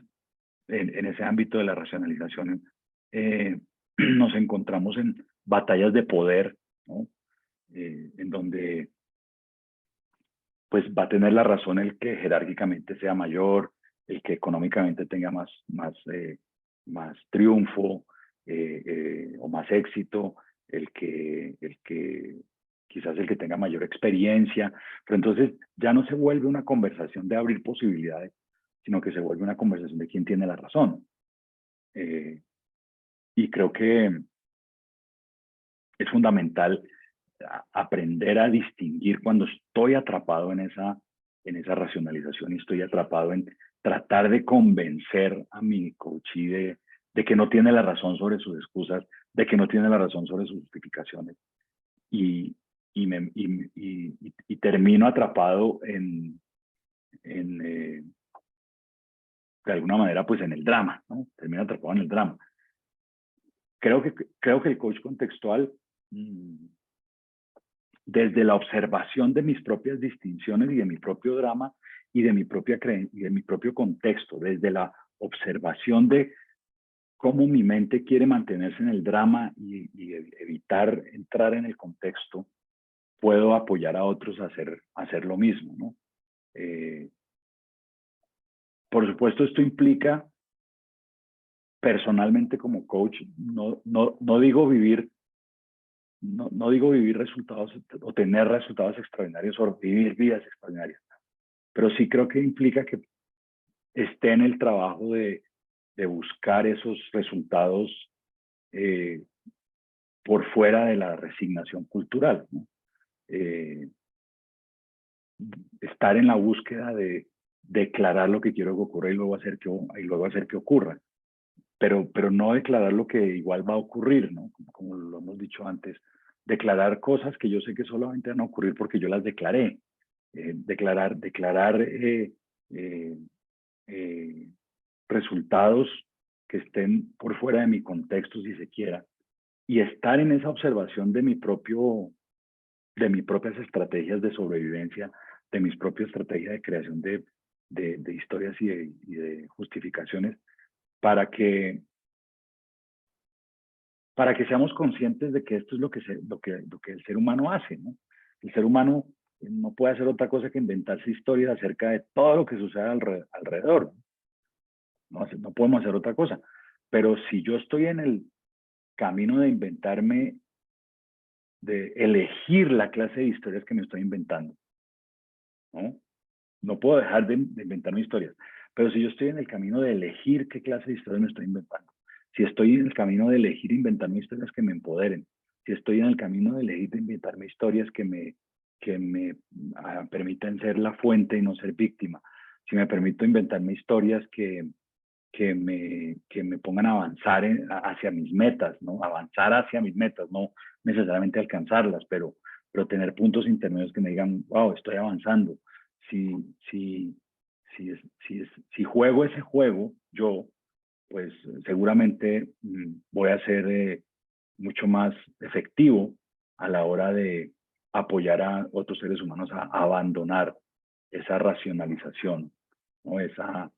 en ese ámbito de la racionalización nos encontramos en batallas de poder, ¿no? En donde pues va a tener la razón el que jerárquicamente sea mayor, el que económicamente tenga más triunfo o más éxito, quizás el que tenga mayor experiencia, pero entonces ya no se vuelve una conversación de abrir posibilidades, sino que se vuelve una conversación de quién tiene la razón. Y creo que es fundamental aprender a distinguir cuando estoy atrapado en esa racionalización y estoy atrapado en tratar de convencer a mi coachee de que no tiene la razón sobre sus excusas, de que no tiene la razón sobre sus justificaciones. Y, y termino atrapado de alguna manera, pues en el drama, ¿no? Termino atrapado en el drama. Creo que el coach contextual desde la observación de mis propias distinciones y de mi propio drama y de mi propia creencia y de mi propio contexto, desde la observación de cómo mi mente quiere mantenerse en el drama y evitar entrar en el contexto, puedo apoyar a otros a hacer lo mismo, ¿no? Por supuesto, esto implica, personalmente como coach, no digo vivir resultados o tener resultados extraordinarios o vivir vidas extraordinarias, pero sí creo que implica que esté en el trabajo de buscar esos resultados por fuera de la resignación cultural, ¿no? Estar en la búsqueda de declarar lo que quiero que ocurra y luego hacer que ocurra, pero no declarar lo que igual va a ocurrir, ¿no? Como lo hemos dicho antes, declarar cosas que yo sé que solamente van a ocurrir porque yo las declaré, declarar resultados que estén por fuera de mi contexto, si se quiera, y estar en esa observación de mis propias estrategias de sobrevivencia, de mis propias estrategias de creación de historias y de justificaciones, para que seamos conscientes de que esto es lo que el ser humano hace, ¿no? El ser humano no puede hacer otra cosa que inventarse historias acerca de todo lo que sucede alrededor. No podemos hacer otra cosa. Pero si yo estoy en el camino de inventarme, de elegir la clase de historias que me estoy inventando, no puedo dejar de inventarme historias. Pero si yo estoy en el camino de elegir qué clase de historias me estoy inventando, si estoy en el camino de elegir inventarme historias que me empoderen, si estoy en el camino de elegir inventarme historias que me permitan ser la fuente y no ser víctima, si me permito inventarme historias que me pongan a avanzar hacia mis metas, ¿no? Avanzar hacia mis metas, no necesariamente alcanzarlas, pero tener puntos intermedios que me digan, wow, estoy avanzando. Si, si, si juego ese juego, yo, pues seguramente voy a ser mucho más efectivo a la hora de apoyar a otros seres humanos a abandonar esa racionalización, ¿no? Esa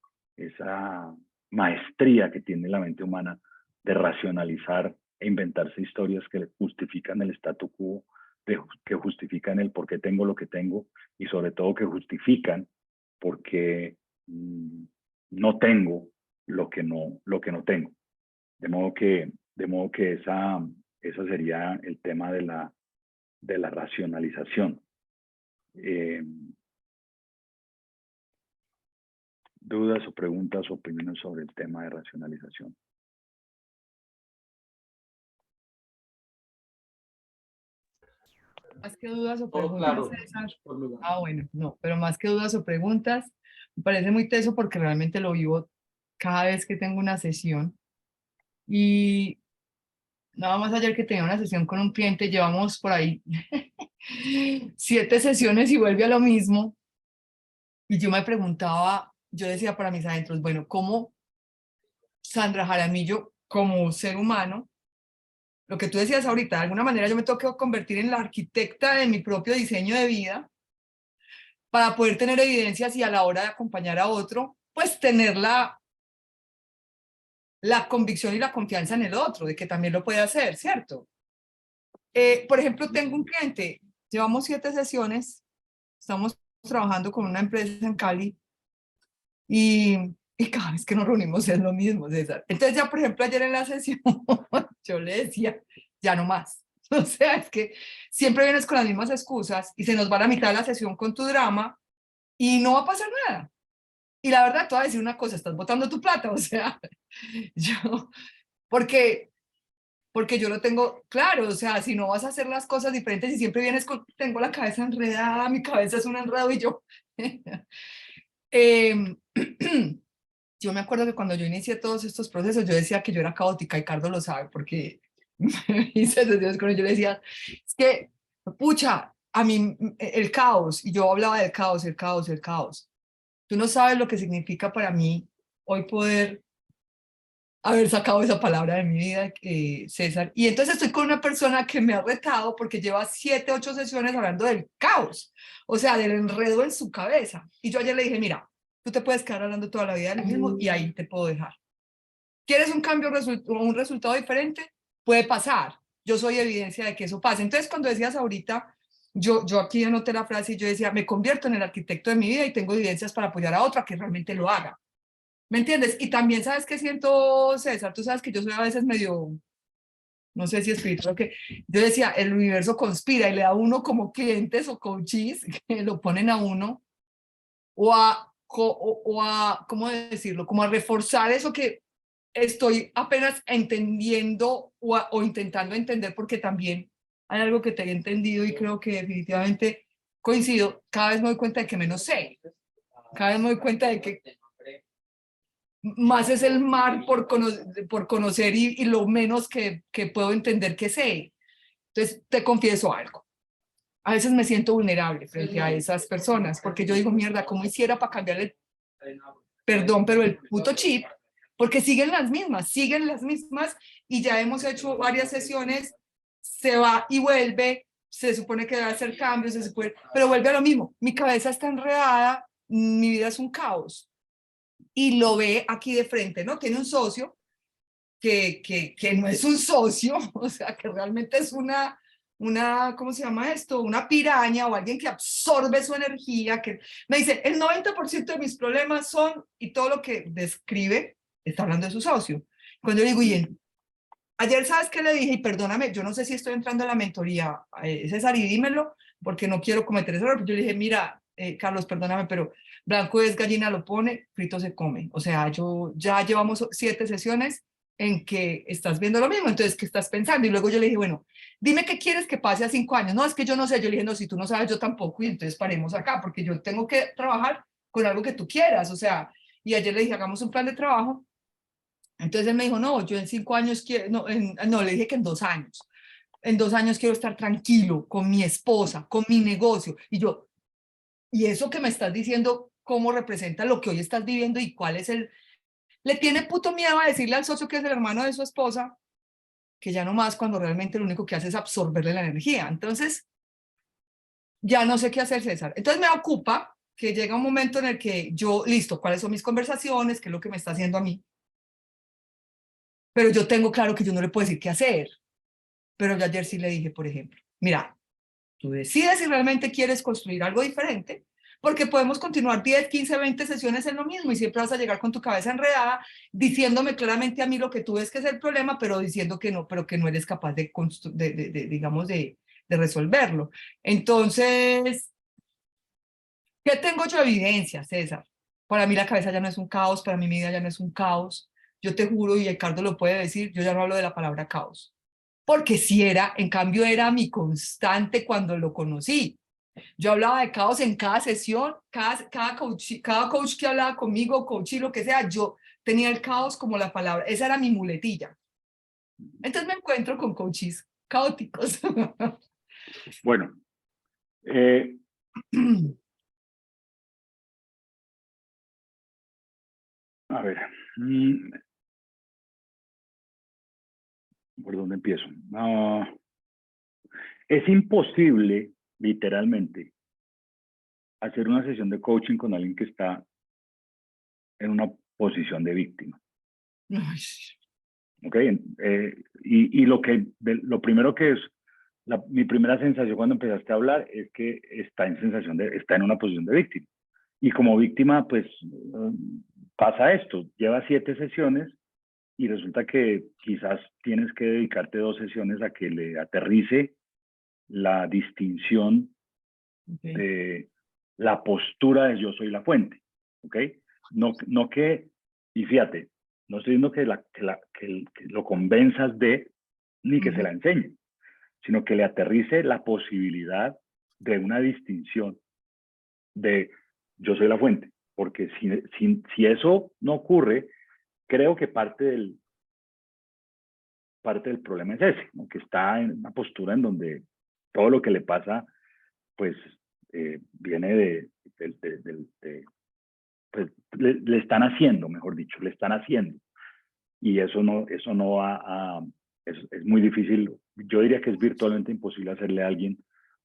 maestría que tiene la mente humana de racionalizar e inventarse historias que justifican el statu quo, que justifican el por qué tengo lo que tengo y sobre todo que justifican por qué no tengo lo que no tengo. De modo que esa sería el tema de la racionalización. ¿Dudas o preguntas o opiniones sobre el tema de racionalización?
Más que dudas o
Todo
preguntas,
claro.
César. Bueno, no, pero más que dudas o preguntas, me parece muy teso porque realmente lo vivo cada vez que tengo una sesión. Y nada más ayer que tenía una sesión con un cliente, llevamos por ahí 7 sesiones y vuelve a lo mismo. Y yo me preguntaba, yo decía para mis adentros, bueno, ¿cómo Sandra Jaramillo, como ser humano, lo que tú decías ahorita, de alguna manera yo me tengo que convertir en la arquitecta de mi propio diseño de vida para poder tener evidencias y a la hora de acompañar a otro, pues tener la convicción y la confianza en el otro, de que también lo puede hacer, ¿cierto? Por ejemplo, tengo un cliente, llevamos 7 sesiones, estamos trabajando con una empresa en Cali y cada vez que nos reunimos es lo mismo, César. Entonces ya, por ejemplo, ayer en la sesión yo le decía, ya no más. O sea, es que siempre vienes con las mismas excusas y se nos va la mitad de la sesión con tu drama y no va a pasar nada. Y la verdad, te voy a decir una cosa, estás botando tu plata, o sea, yo, porque, porque yo lo tengo claro, o sea, si no vas a hacer las cosas diferentes y siempre vienes con, tengo la cabeza enredada, mi cabeza es un enredo y yo... eh, yo me acuerdo que cuando yo inicié todos estos procesos, yo decía que yo era caótica y Cardo lo sabe porque me hice sesiones con él, yo le decía, es que, pucha, a mí el caos, y yo hablaba del caos, el caos, el caos. Tú no sabes lo que significa para mí hoy poder haber sacado esa palabra de mi vida, César. Y entonces estoy con una persona que me ha retado porque lleva 7, 8 sesiones hablando del caos, o sea, del enredo en su cabeza. Y yo ayer le dije, mira, tú te puedes quedar hablando toda la vida de lo mismo y ahí te puedo dejar. ¿Quieres un cambio o un resultado diferente? Puede pasar. Yo soy evidencia de que eso pasa. Entonces, cuando decías ahorita, yo aquí anoté la frase y yo decía, me convierto en el arquitecto de mi vida y tengo evidencias para apoyar a otra que realmente lo haga. ¿Me entiendes? Y también sabes que siento, César, tú sabes que yo soy a veces medio, no sé si espiritual, que yo decía, el universo conspira y le da a uno como clientes o coaches que lo ponen a uno o a, ¿cómo decirlo? Como a reforzar eso que estoy apenas entendiendo o intentando entender, porque también hay algo que te he entendido y creo que definitivamente coincido, cada vez me doy cuenta de que menos sé, cada vez me doy cuenta de que más es el mar por conocer y lo menos que puedo entender que sé. Entonces, te confieso algo. A veces me siento vulnerable frente a esas personas, porque yo digo, mierda, ¿cómo hiciera para cambiarle, perdón, pero el puto chip? Porque siguen las mismas y ya hemos hecho varias sesiones, se va y vuelve, se supone que debe hacer cambios, pero vuelve a lo mismo. Mi cabeza está enredada, mi vida es un caos. Y lo ve aquí de frente, ¿no? Tiene un socio que no es un socio, o sea, que realmente es ¿cómo se llama esto? Una piraña o alguien que absorbe su energía, que me dice, el 90% de mis problemas son, y todo lo que describe, está hablando de su socio. Cuando yo digo, ayer, ¿sabes qué le dije? Y perdóname, yo no sé si estoy entrando a la mentoría, César, y dímelo, porque no quiero cometer ese error. Yo le dije, mira, Carlos, perdóname, pero blanco es gallina lo pone, frito se come. O sea, ya llevamos 7 sesiones en que estás viendo lo mismo, entonces, ¿qué estás pensando? Y luego yo le dije, bueno, dime qué quieres que pase a 5 años. No, es que yo no sé. Yo le dije, no, si tú no sabes, yo tampoco, y entonces paremos acá, porque yo tengo que trabajar con algo que tú quieras. O sea, y ayer le dije, hagamos un plan de trabajo. Entonces él me dijo, no, yo en 5 años quiero, no, le dije que en 2 años. En 2 años quiero estar tranquilo con mi esposa, con mi negocio. Y yo, ¿y eso que me estás diciendo, cómo representa lo que hoy estás viviendo y cuál es el... Le tiene puto miedo a decirle al socio que es el hermano de su esposa, que ya no más cuando realmente lo único que hace es absorberle la energía. Entonces, ya no sé qué hacer, César. Entonces me ocupa que llega un momento en el que yo, listo, ¿cuáles son mis conversaciones? ¿Qué es lo que me está haciendo a mí? Pero yo tengo claro que yo no le puedo decir qué hacer. Pero yo ayer sí le dije, por ejemplo, mira, tú decides si realmente quieres construir algo diferente, porque podemos continuar 10, 15, 20 sesiones en lo mismo y siempre vas a llegar con tu cabeza enredada, diciéndome claramente a mí lo que tú ves que es el problema, pero diciendo que no, pero que no eres capaz digamos, de resolverlo. Entonces, ¿qué tengo yo de evidencia, César? Para mí la cabeza ya no es un caos, para mí mi vida ya no es un caos. Yo te juro, y Ricardo lo puede decir, yo ya no hablo de la palabra caos porque si era, en cambio era mi constante cuando lo conocí. Yo hablaba de caos en cada sesión, cada coach que hablaba conmigo, coach y lo que sea, yo tenía el caos como la palabra, esa era mi muletilla. Entonces me encuentro con coaches caóticos.
Bueno, a ver, ¿por dónde empiezo? Es imposible, literalmente, hacer una sesión de coaching con alguien que está en una posición de víctima. ¿Ok? Lo primero que es, mi primera sensación cuando empezaste a hablar es que está en una posición de víctima. Y como víctima, pues pasa esto, lleva 7 sesiones y resulta que quizás tienes que dedicarte 2 sesiones a que le aterrice la distinción de la postura de yo soy la fuente, ¿ok? No que, y fíjate, no estoy diciendo que lo convenzas de, ni que se la enseñe, sino que le aterrice la posibilidad de una distinción de yo soy la fuente, porque si eso no ocurre, creo que parte del problema es ese, ¿no? Que está en una postura en donde todo lo que le pasa, pues, viene pues, le están haciendo, mejor dicho, le están haciendo. y eso no va a, es muy difícil. Yo diría que es virtualmente imposible hacerle a alguien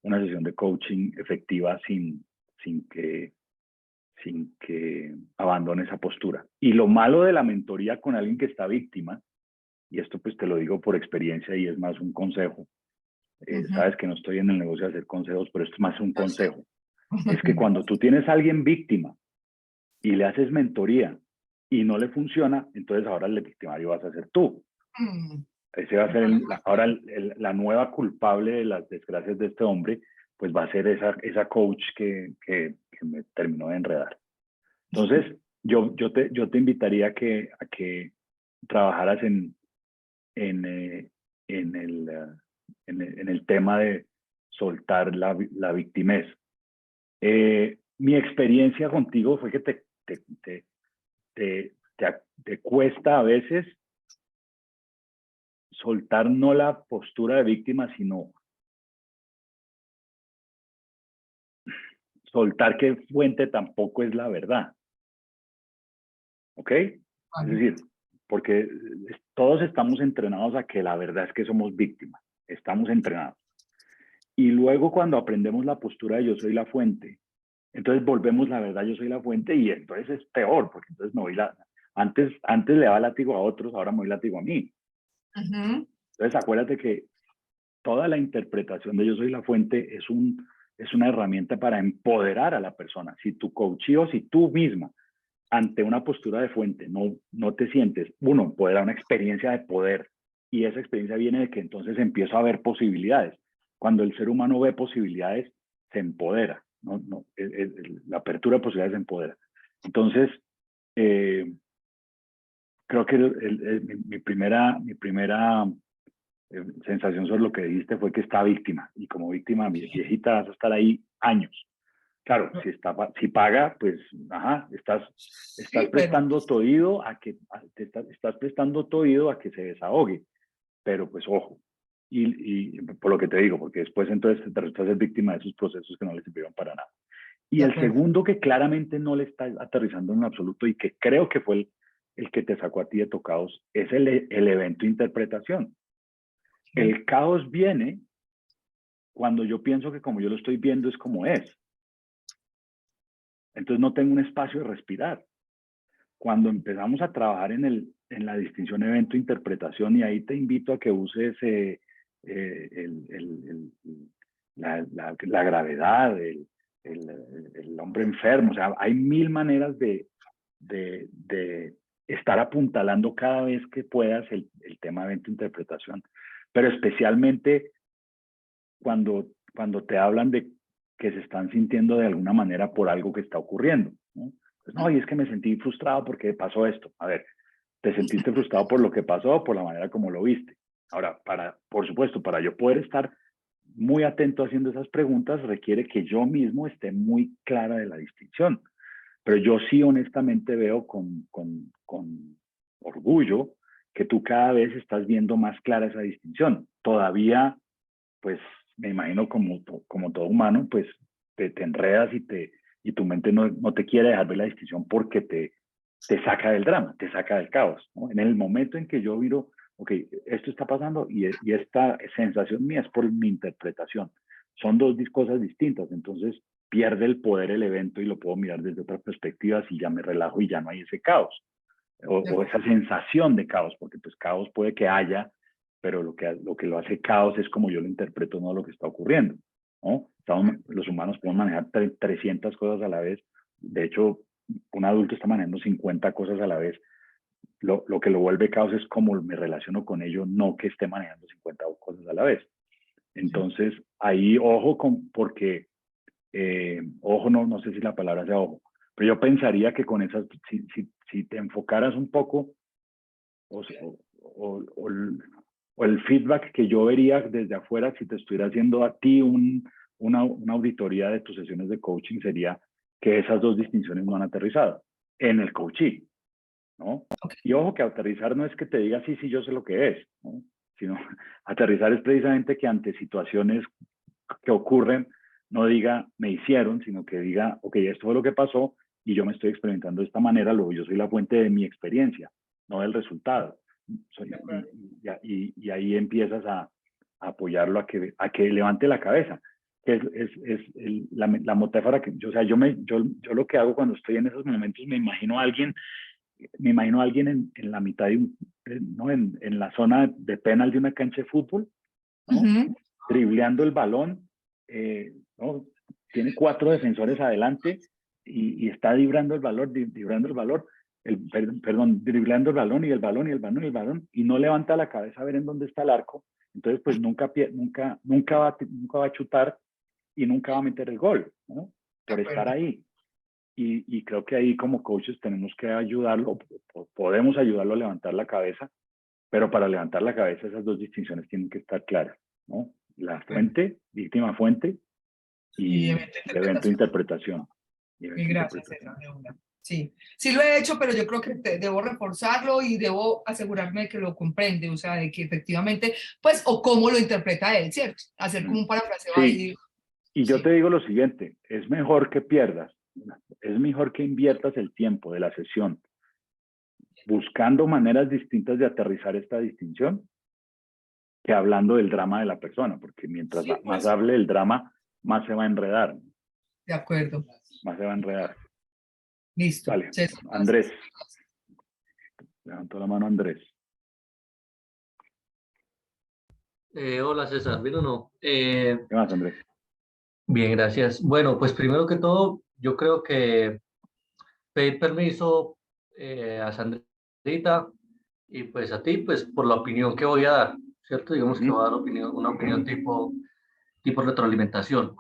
una sesión de coaching efectiva sin que abandone esa postura. Y lo malo de la mentoría con alguien que está víctima, y esto pues te lo digo por experiencia y es más un consejo, sabes que no estoy en el negocio de hacer consejos, pero esto es más un consejo, es que cuando tú tienes a alguien víctima y le haces mentoría y no le funciona, entonces ahora el victimario vas a ser tú. Ese va a ser ahora la nueva culpable de las desgracias de este hombre, pues va a ser esa coach que me terminó de enredar. Entonces, yo te invitaría a que trabajaras en el tema de soltar la victimez. Mi experiencia contigo fue que te cuesta a veces soltar no la postura de víctima, sino soltar que fuente tampoco es la verdad. ¿Ok? Es decir, porque todos estamos entrenados a que la verdad es que somos víctimas. Estamos entrenados. Y luego cuando aprendemos la postura de yo soy la fuente, entonces volvemos la verdad, yo soy la fuente, y entonces es peor, porque entonces me voy antes le daba látigo a otros, ahora me voy látigo a mí. Entonces acuérdate que toda la interpretación de yo soy la fuente es una herramienta para empoderar a la persona. Si tu coach o si tú misma ante una postura de fuente no te sientes, empoderar, una experiencia de poder, y esa experiencia viene de que entonces empiezo a ver posibilidades. Cuando el ser humano ve posibilidades, se empodera. La apertura de posibilidades se empodera. Entonces, creo que mi primera sensación sobre lo que dijiste fue que está víctima, y como víctima viejita vas a estar ahí años. Claro, si paga, pues, estás prestando tu oído a que estás prestando tu oído a que se desahogue, pero pues ojo, y por lo que te digo, porque después entonces te resultas ser víctima de esos procesos que no le sirvieron para nada. Y el segundo que claramente no le está aterrizando en absoluto y que creo que fue el que te sacó a ti de tocados es el evento interpretación. El caos viene cuando yo pienso que como yo lo estoy viendo es como es. Entonces no tengo un espacio de respirar. Cuando empezamos a trabajar en la distinción evento-interpretación, y ahí te invito a que uses la gravedad, el hombre enfermo, o sea, hay mil maneras de estar apuntalando cada vez que puedas el tema evento-interpretación, pero especialmente cuando te hablan de que se están sintiendo de alguna manera por algo que está ocurriendo, ¿no? Pues, no, y es que me sentí frustrado porque pasó esto. A ver, ¿te sentiste frustrado por lo que pasó o por la manera como lo viste? Ahora, por supuesto, para yo poder estar muy atento haciendo esas preguntas, requiere que yo mismo esté muy clara de la distinción. Pero yo sí honestamente veo con orgullo que tú cada vez estás viendo más clara esa distinción. Todavía, pues, me imagino como todo humano, pues te enredas y tu mente no te quiere dejar ver la distinción porque te saca del drama, te saca del caos, ¿no? En el momento en que yo miro, ok, esto está pasando y esta sensación mía es por mi interpretación. Son dos cosas distintas, entonces pierde el poder el evento y lo puedo mirar desde otra perspectiva si ya me relajo y ya no hay ese caos o esa sensación de caos, porque pues caos puede que haya, pero lo que lo hace caos es como yo lo interpreto, no lo que está ocurriendo, ¿no? Los humanos podemos manejar 300 cosas a la vez. De hecho, un adulto está manejando 50 cosas a la vez. Lo que lo vuelve caos es cómo me relaciono con ello, no que esté manejando 50 cosas a la vez. Entonces, ahí ojo porque, ojo, no sé si la palabra sea ojo, pero yo pensaría que con esas, si te enfocaras un poco, o el feedback que yo vería desde afuera, si te estuviera haciendo a ti una auditoría de tus sesiones de coaching, sería que esas dos distinciones no han aterrizado en el coaching, ¿no? Okay. Y ojo que aterrizar no es que te diga sí, yo sé lo que es, ¿no? Sino aterrizar es precisamente que ante situaciones que ocurren, no diga me hicieron, sino que diga, ok, esto fue lo que pasó y yo me estoy experimentando de esta manera, luego yo soy la fuente de mi experiencia, no del resultado. y ahí empiezas a apoyarlo a que levante la cabeza. La metáfora que yo, o sea, yo lo que hago cuando estoy en esos momentos, me imagino a alguien en la mitad ¿no? en la zona de penal de una cancha de fútbol, ¿no? Dribleando el balón, ¿no? Tiene 4 defensores adelante y está driblando el balón, driblando el balón y el balón y el balón y el balón, y no levanta la cabeza a ver en dónde está el arco. Entonces, pues nunca va a chutar y nunca va a meter el gol, ¿no? Por estar ahí. Y creo que ahí como coaches tenemos que ayudarlo, podemos ayudarlo a levantar la cabeza, pero para levantar la cabeza esas 2 distinciones tienen que estar claras, ¿no? La fuente, víctima fuente, y el evento de interpretación.
Gracias, César, de una. Sí, sí lo he hecho, pero yo creo que debo reforzarlo y debo asegurarme de que lo comprende, o sea, de que efectivamente, pues, o cómo lo interpreta él, ¿cierto? Hacer como un parafraseo ahí.
Y yo te digo lo siguiente, es mejor que pierdas, es mejor que inviertas el tiempo de la sesión buscando maneras distintas de aterrizar esta distinción que hablando del drama de la persona, porque mientras más hable del drama, más se va a enredar.
De acuerdo.
Más se va a enredar.
Listo.
Vale, Andrés. Levantó la mano Andrés.
Hola César, ¿bien o no?
¿Qué más, Andrés?
Bien, gracias. Bueno, pues primero que todo, yo creo que pedir permiso a Sandrita y pues a ti, pues por la opinión que voy a dar, ¿cierto? Digamos que voy a dar una opinión tipo retroalimentación.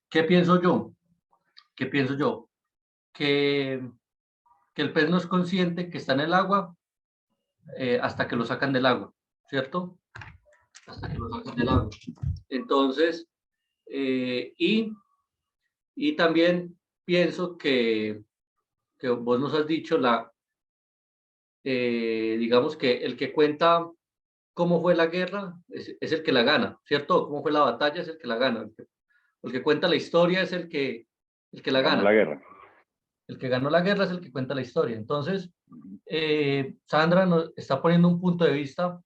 ¿Qué pienso yo? Que el pez no es consciente que está en el agua hasta que lo sacan del agua, ¿cierto? Hasta que lo sacan del agua. Entonces, y también pienso que vos nos has dicho, digamos que el que cuenta cómo fue la guerra es el que la gana, ¿cierto? Cómo fue la batalla es el que la gana. El que cuenta la historia es el que la gana.
La guerra.
El que ganó la guerra es el que cuenta la historia. Entonces, Sandra nos está poniendo un punto de vista,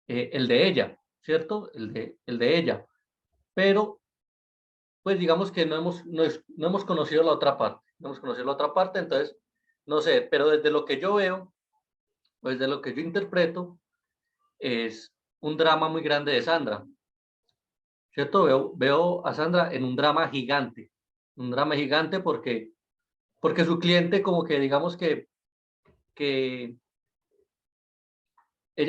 el de ella, ¿cierto? El de ella. Pero, pues digamos que no hemos conocido la otra parte. No hemos conocido la otra parte, entonces, no sé, pero desde lo que yo veo, pues de lo que yo interpreto, es un drama muy grande de Sandra, ¿cierto? Veo a Sandra en un drama gigante porque su cliente como que digamos que ella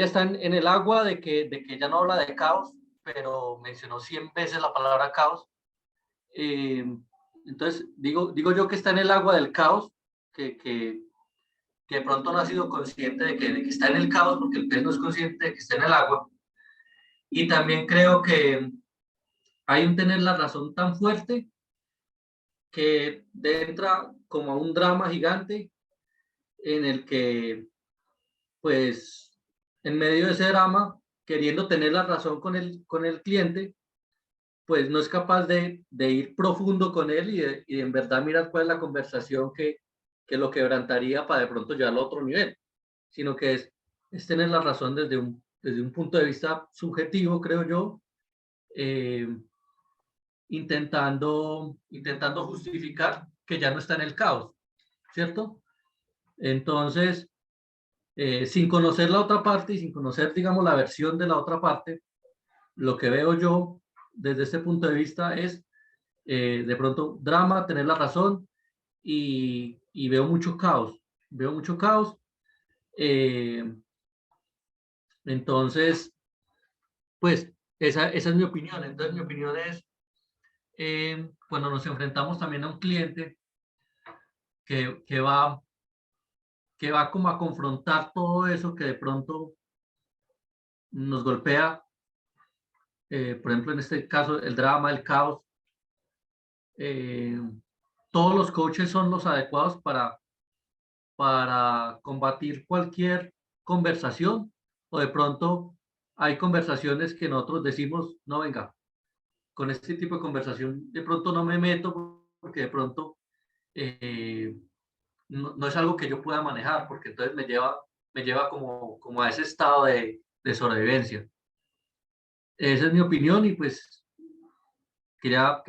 está en el agua de que ella no habla de caos, pero mencionó 100 veces la palabra caos. Entonces, digo yo que está en el agua del caos, que de pronto no ha sido consciente de que está en el caos, porque el pez no es consciente de que está en el agua. Y también creo que hay un tener la razón tan fuerte que entra como a un drama gigante en el que, pues, en medio de ese drama, queriendo tener la razón con el cliente, pues no es capaz de ir profundo con él y de en verdad mirar cuál es la conversación que lo quebrantaría para de pronto llevarlo a otro nivel, sino que es tener la razón desde un punto de vista subjetivo, creo yo, intentando justificar que ya no está en el caos, ¿cierto? Entonces, sin conocer la otra parte y sin conocer, digamos, la versión de la otra parte, lo que veo yo desde este punto de vista es, de pronto, drama, tener la razón y veo mucho caos. Entonces, pues, esa es mi opinión. Entonces, mi opinión es, cuando nos enfrentamos también a un cliente que va como a confrontar todo eso que de pronto nos golpea, por ejemplo, en este caso, el drama, el caos, todos los coaches son los adecuados para combatir cualquier conversación, o de pronto hay conversaciones que nosotros decimos, no, venga, con este tipo de conversación de pronto no me meto porque de pronto no es algo que yo pueda manejar, porque entonces me lleva me lleva como a ese estado de sobrevivencia. Esa es mi opinión y pues quería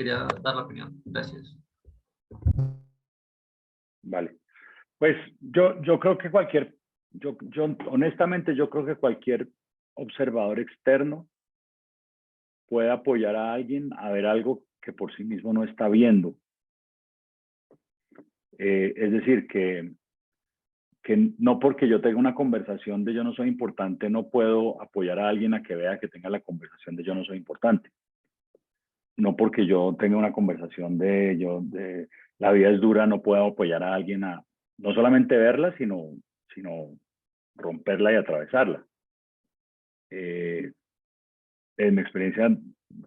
dar la opinión. Gracias.
Vale. Pues yo creo que yo honestamente yo creo que cualquier observador externo puede apoyar a alguien a ver algo que por sí mismo no está viendo. Es decir, que no porque yo tenga una conversación de yo no soy importante, no puedo apoyar a alguien a que vea que tenga la conversación de yo no soy importante. No porque yo tenga una conversación de la vida es dura, no puedo apoyar a alguien a no solamente verla, sino romperla y atravesarla. En mi experiencia,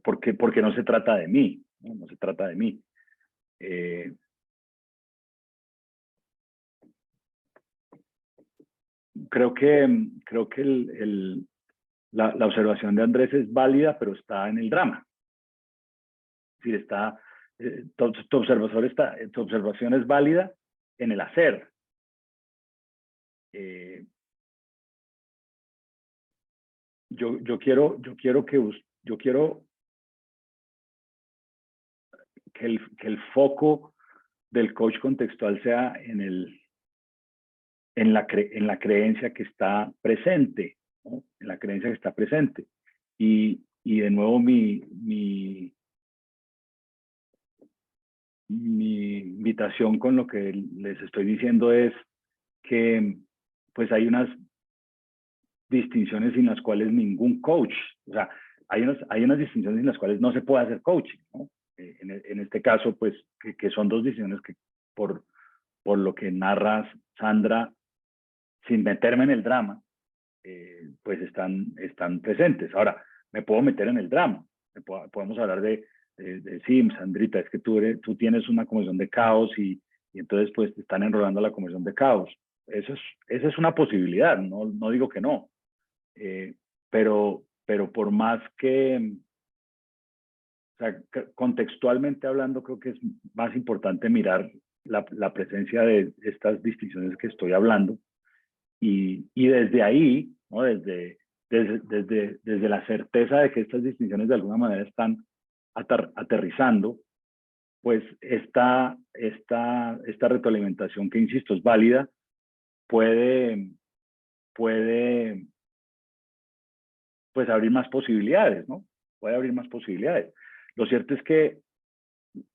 porque no se trata de mí, no, no se trata de mí. Creo que la observación de Andrés es válida, pero está en el drama. Es decir, tu observación es válida en el hacer. Yo quiero que el foco del coach contextual sea en la creencia que está presente, ¿no? En la creencia que está presente. Y de nuevo mi invitación con lo que les estoy diciendo es que pues hay unas distinciones sin las cuales ningún coach, o sea, hay unas distinciones sin las cuales no se puede hacer coaching, ¿no? En este caso, pues, que son dos decisiones que por lo que narras, Sandra, sin meterme en el drama, pues están presentes. Ahora, me puedo meter en el drama, podemos hablar de sí, Sandrita, es que tú tienes una conversión de caos y entonces pues te están enrolando a la conversión de caos. Esa es una posibilidad, no digo que no. Pero por más que, o sea, contextualmente hablando, creo que es más importante mirar la presencia de estas distinciones que estoy hablando y desde ahí, ¿no? Desde la certeza de que estas distinciones de alguna manera están aterrizando, pues esta retroalimentación que, insisto, es válida, puede pues abrir más posibilidades, ¿no? Puede abrir más posibilidades. Lo cierto es que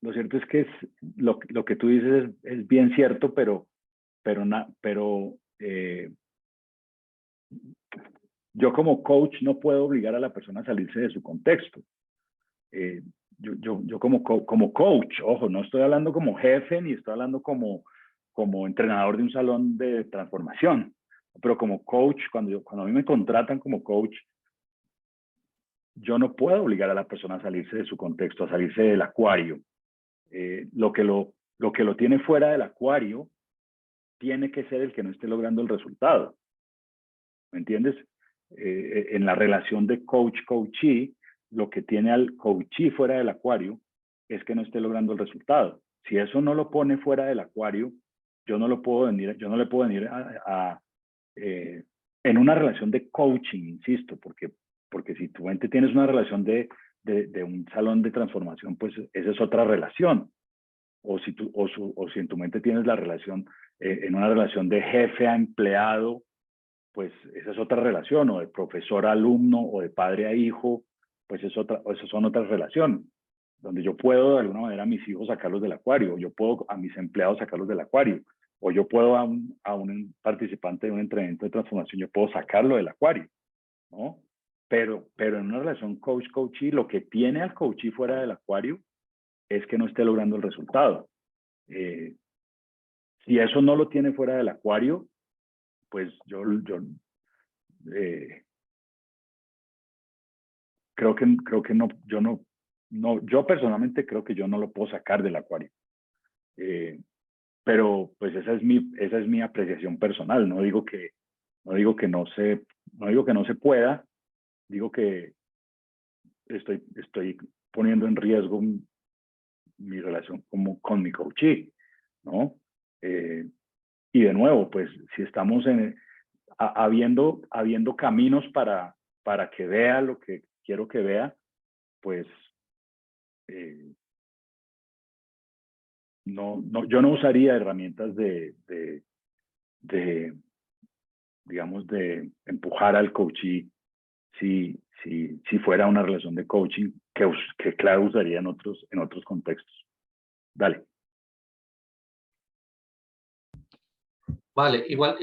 lo que tú dices es bien cierto, pero yo como coach no puedo obligar a la persona a salirse de su contexto. Yo como coach, ojo, no estoy hablando como jefe ni estoy hablando como entrenador de un salón de transformación, pero como coach, cuando a mí me contratan como coach, yo no puedo obligar a la persona a salirse de su contexto, a salirse del acuario. Lo que lo tiene fuera del acuario tiene que ser el que no esté logrando el resultado. ¿Me entiendes? En la relación de coach-coachee, lo que tiene al coachee fuera del acuario es que no esté logrando el resultado. Si eso no lo pone fuera del acuario, yo no le puedo venir en una relación de coaching, insisto, porque si tu mente tienes una relación de un salón de transformación, pues esa es otra relación. O si en tu mente tienes la relación, en una relación de jefe a empleado, pues esa es otra relación, o de profesor a alumno, o de padre a hijo, pues esas son otras relaciones, donde yo puedo de alguna manera a mis hijos sacarlos del acuario, o yo puedo a mis empleados sacarlos del acuario, o yo puedo a un participante de un entrenamiento de transformación, yo puedo sacarlo del acuario, ¿no? Pero en una relación coach-coachee, lo que tiene al coachee fuera del acuario es que no esté logrando el resultado. Si eso no lo tiene fuera del acuario, pues yo creo que no, yo personalmente creo que yo no lo puedo sacar del acuario. Pero pues esa es mi apreciación personal. No digo que no se pueda, digo que estoy poniendo en riesgo mi relación con mi coachee, ¿no? Y de nuevo, pues si estamos habiendo caminos para que vea lo que quiero que vea, pues yo no usaría herramientas digamos, de empujar al coachee si fuera una relación de coaching que claro usaría en otros contextos. Dale.
Vale, igual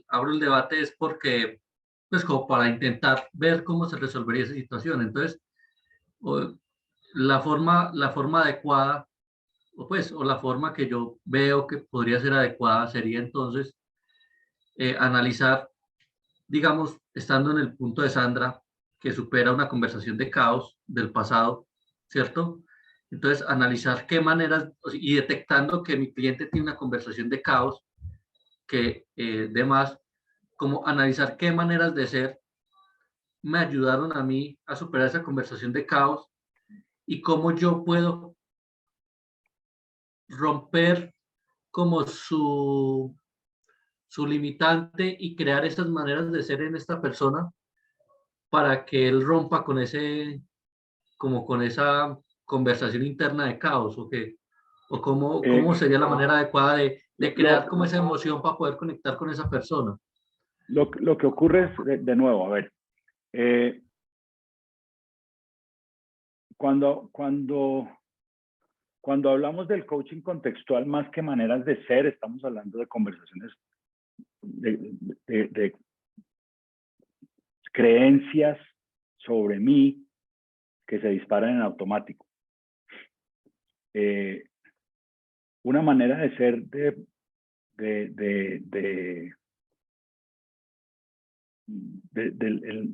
abro el debate es porque, pues como para intentar ver cómo se resolvería esa situación. Entonces, la forma adecuada, o la forma que yo veo que podría ser adecuada sería entonces analizar, digamos, estando en el punto de Sandra, que supera una conversación de caos del pasado, ¿cierto? Entonces, analizar qué maneras, y detectando que mi cliente tiene una conversación de caos, que demás, como analizar qué maneras de ser me ayudaron a mí a superar esa conversación de caos y cómo yo puedo romper como su limitante y crear esas maneras de ser en esta persona para que él rompa con con esa conversación interna de caos, o cómo sería la manera adecuada de crear como esa emoción para poder conectar con esa persona.
Lo que ocurre es, de nuevo, a ver, cuando hablamos del coaching contextual, más que maneras de ser, estamos hablando de conversaciones, de creencias sobre mí que se disparan en automático. Una manera de ser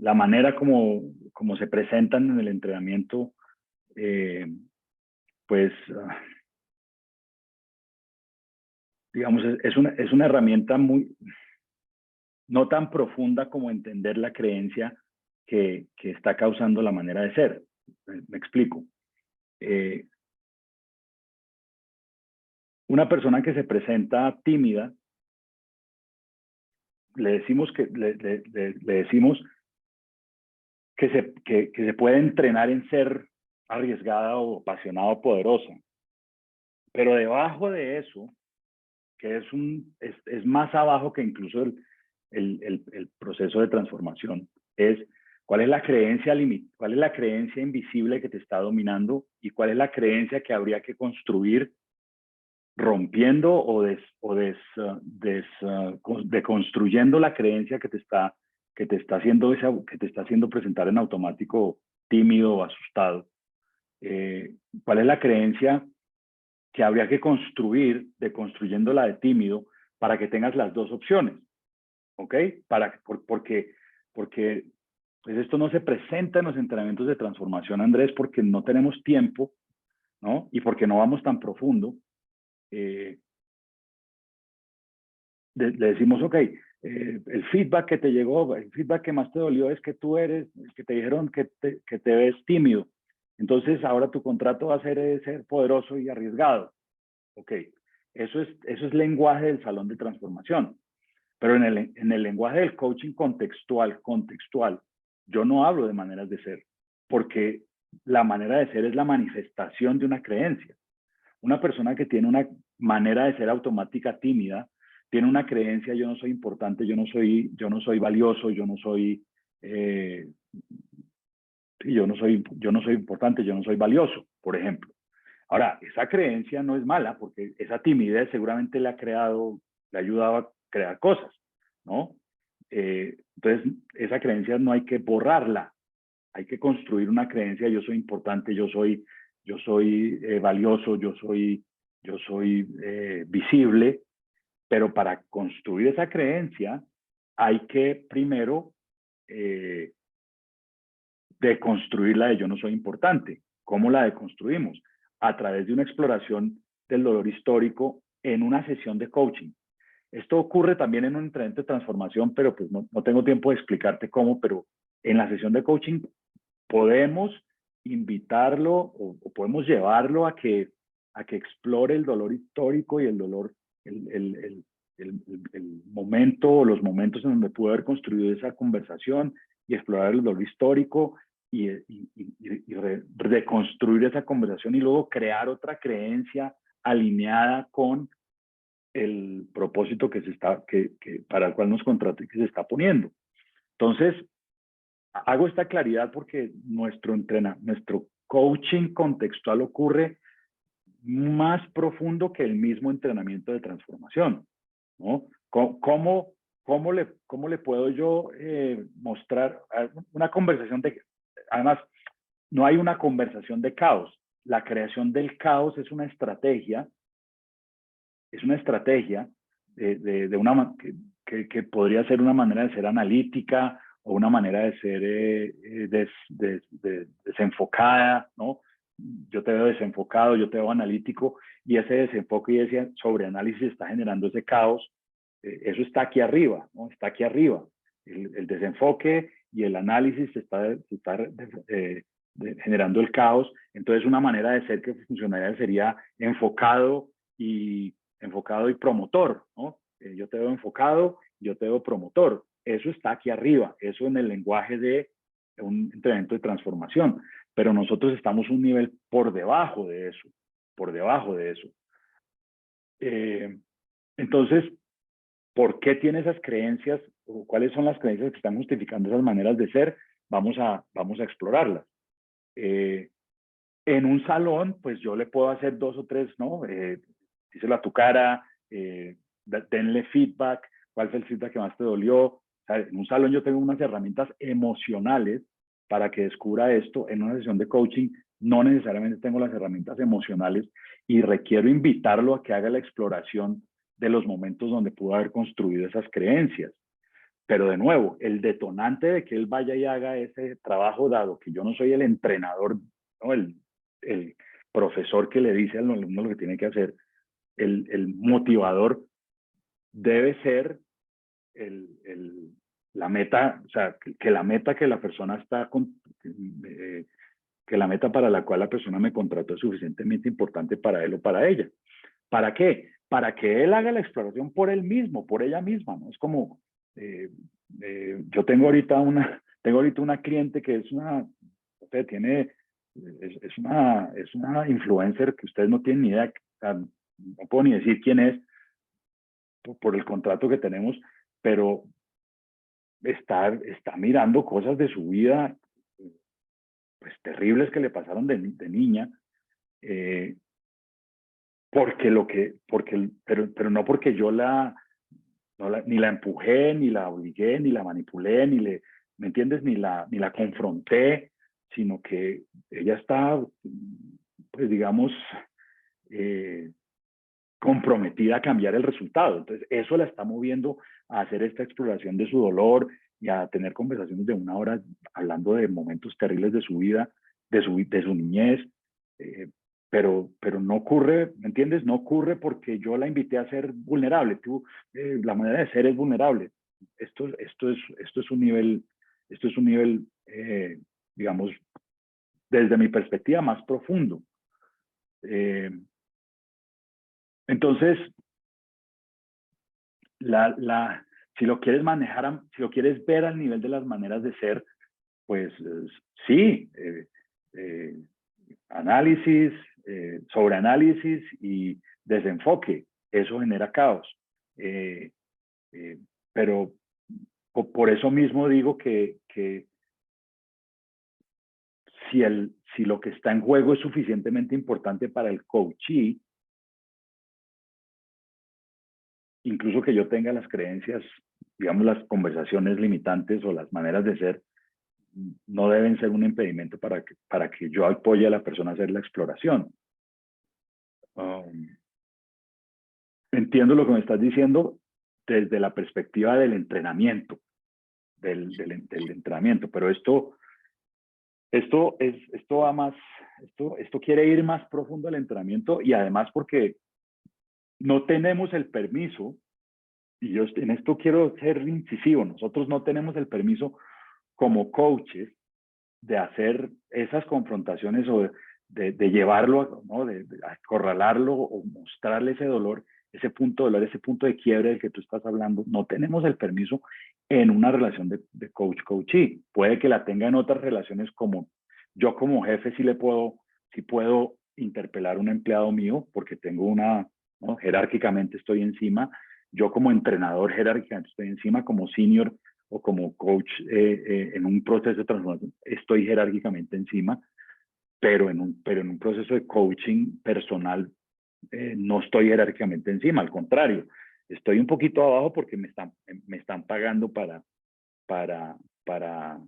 la manera como se presentan en el entrenamiento, pues, digamos, es una herramienta no tan profunda como entender la creencia que está causando la manera de ser. Me explico. Una persona que se presenta tímida, le decimos que se puede entrenar en ser arriesgada o apasionada o poderosa. Pero debajo de eso, que es más abajo que incluso el proceso de transformación, es cuál es la creencia invisible que te está dominando y cuál es la creencia que habría que construir rompiendo o deconstruyendo la creencia que te está haciendo presentar en automático tímido o asustado. ¿Cuál es la creencia que habría que construir deconstruyéndola de tímido para que tengas las dos opciones? ¿Ok? Porque pues esto no se presenta en los entrenamientos de transformación, Andrés, porque no tenemos tiempo, ¿no? Y porque no vamos tan profundo. Le decimos, ok, el feedback que te llegó, el feedback que más te dolió es que que te dijeron que te ves tímido. Entonces ahora tu contrato va a ser poderoso y arriesgado. Ok, eso es lenguaje del salón de transformación. Pero en el lenguaje del coaching contextual, yo no hablo de maneras de ser, porque la manera de ser es la manifestación de una creencia. Una persona que tiene una manera de ser automática tímida, tiene una creencia: yo no soy importante, yo no soy valioso, yo no soy importante, yo no soy valioso, por ejemplo. Ahora, esa creencia no es mala, porque esa timidez seguramente le ha ayudado a crear cosas, ¿no? Entonces, esa creencia no hay que borrarla, hay que construir una creencia: yo soy importante, yo soy valioso, yo soy visible. Pero para construir esa creencia hay que primero deconstruir la de yo no soy importante. ¿Cómo la deconstruimos? A través de una exploración del dolor histórico en una sesión de coaching. Esto ocurre también en un entrenamiento de transformación, pero pues no tengo tiempo de explicarte cómo, pero en la sesión de coaching podemos invitarlo o podemos llevarlo a que explore el dolor histórico y el dolor el momento o los momentos en donde pude haber construido esa conversación y explorar el dolor histórico y reconstruir esa conversación y luego crear otra creencia alineada con el propósito que para el cual nos contrató y que se está poniendo. Entonces, hago esta claridad porque nuestro coaching contextual ocurre más profundo que el mismo entrenamiento de transformación, ¿no? ¿Cómo le puedo yo mostrar una conversación además, no hay una conversación de caos. La creación del caos es una estrategia que podría ser una manera de ser analítica o una manera de ser desenfocada, ¿no? Yo te veo desenfocado, yo te veo analítico, y ese desenfoque y ese sobreanálisis está generando ese caos. Eso está aquí arriba, ¿no? Está aquí arriba. El desenfoque y el análisis está generando el caos. Entonces, una manera de ser que funcionaría sería enfocado y promotor, ¿no? Yo te veo enfocado, yo te veo promotor. Eso está aquí arriba, eso en el lenguaje de un entrenamiento de transformación. Pero nosotros estamos un nivel por debajo de eso, por debajo de eso. Entonces, ¿por qué tiene esas creencias? O ¿cuáles son las creencias que están justificando esas maneras de ser? Vamos a explorarlas. En un salón, pues yo le puedo hacer 2 o 3, ¿no? Díselo a tu cara, denle feedback, cuál fue el feedback que más te dolió. O sea, en un salón yo tengo unas herramientas emocionales para que descubra esto. En una sesión de coaching no necesariamente tengo las herramientas emocionales y requiero invitarlo a que haga la exploración de los momentos donde pudo haber construido esas creencias. Pero de nuevo, el detonante de que él vaya y haga ese trabajo, dado que yo no soy el entrenador, ¿no? El profesor que le dice al alumno lo que tiene que hacer, el motivador debe ser la meta, o sea, que la meta que la persona está que la meta para la cual la persona me contrató es suficientemente importante para él o para ella. ¿Para qué? Para que él haga la exploración por él mismo, por ella misma, ¿no? Es como, yo tengo ahorita una cliente que es es una influencer que ustedes no tienen ni idea, o sea, no puedo ni decir quién es por el contrato que tenemos, pero está mirando cosas de su vida, pues terribles que le pasaron de niña, pero no porque yo ni la empujé, ni la obligué, ni la manipulé, ¿me entiendes? Ni la confronté, sino que ella está, pues digamos, comprometida a cambiar el resultado. Entonces, eso la está moviendo a hacer esta exploración de su dolor y a tener conversaciones de 1 hora hablando de momentos terribles de su vida, de su niñez, pero no ocurre, ¿me entiendes? No ocurre porque yo la invité a ser vulnerable. La manera de ser es vulnerable. Esto es un nivel, digamos, desde mi perspectiva más profundo. Entonces, si lo quieres manejar, si lo quieres ver al nivel de las maneras de ser, pues sí, análisis, sobreanálisis y desenfoque, eso genera caos. Pero por eso mismo digo que si lo que está en juego es suficientemente importante para el coachee, incluso que yo tenga las creencias, digamos, las conversaciones limitantes o las maneras de ser, no deben ser un impedimento para que yo apoye a la persona a hacer la exploración. Entiendo lo que me estás diciendo desde la perspectiva del entrenamiento, del entrenamiento, pero esto va más, esto quiere ir más profundo al entrenamiento, y además porque no tenemos el permiso, y yo en esto quiero ser incisivo, nosotros no tenemos el permiso como coaches de hacer esas confrontaciones o de llevarlo, ¿no? de acorralarlo o mostrarle ese dolor ese punto de dolor, ese punto de quiebre del que tú estás hablando, no tenemos el permiso en una relación de coach-coachee. Puede que la tenga en otras relaciones, como yo como jefe sí puedo interpelar a un empleado mío porque tengo ¿no? Jerárquicamente estoy encima. Yo como entrenador jerárquicamente estoy encima, como senior o como coach en un proceso de transformación estoy jerárquicamente encima, pero en un proceso de coaching personal no estoy jerárquicamente encima, al contrario, estoy un poquito abajo porque me están pagando para, para, para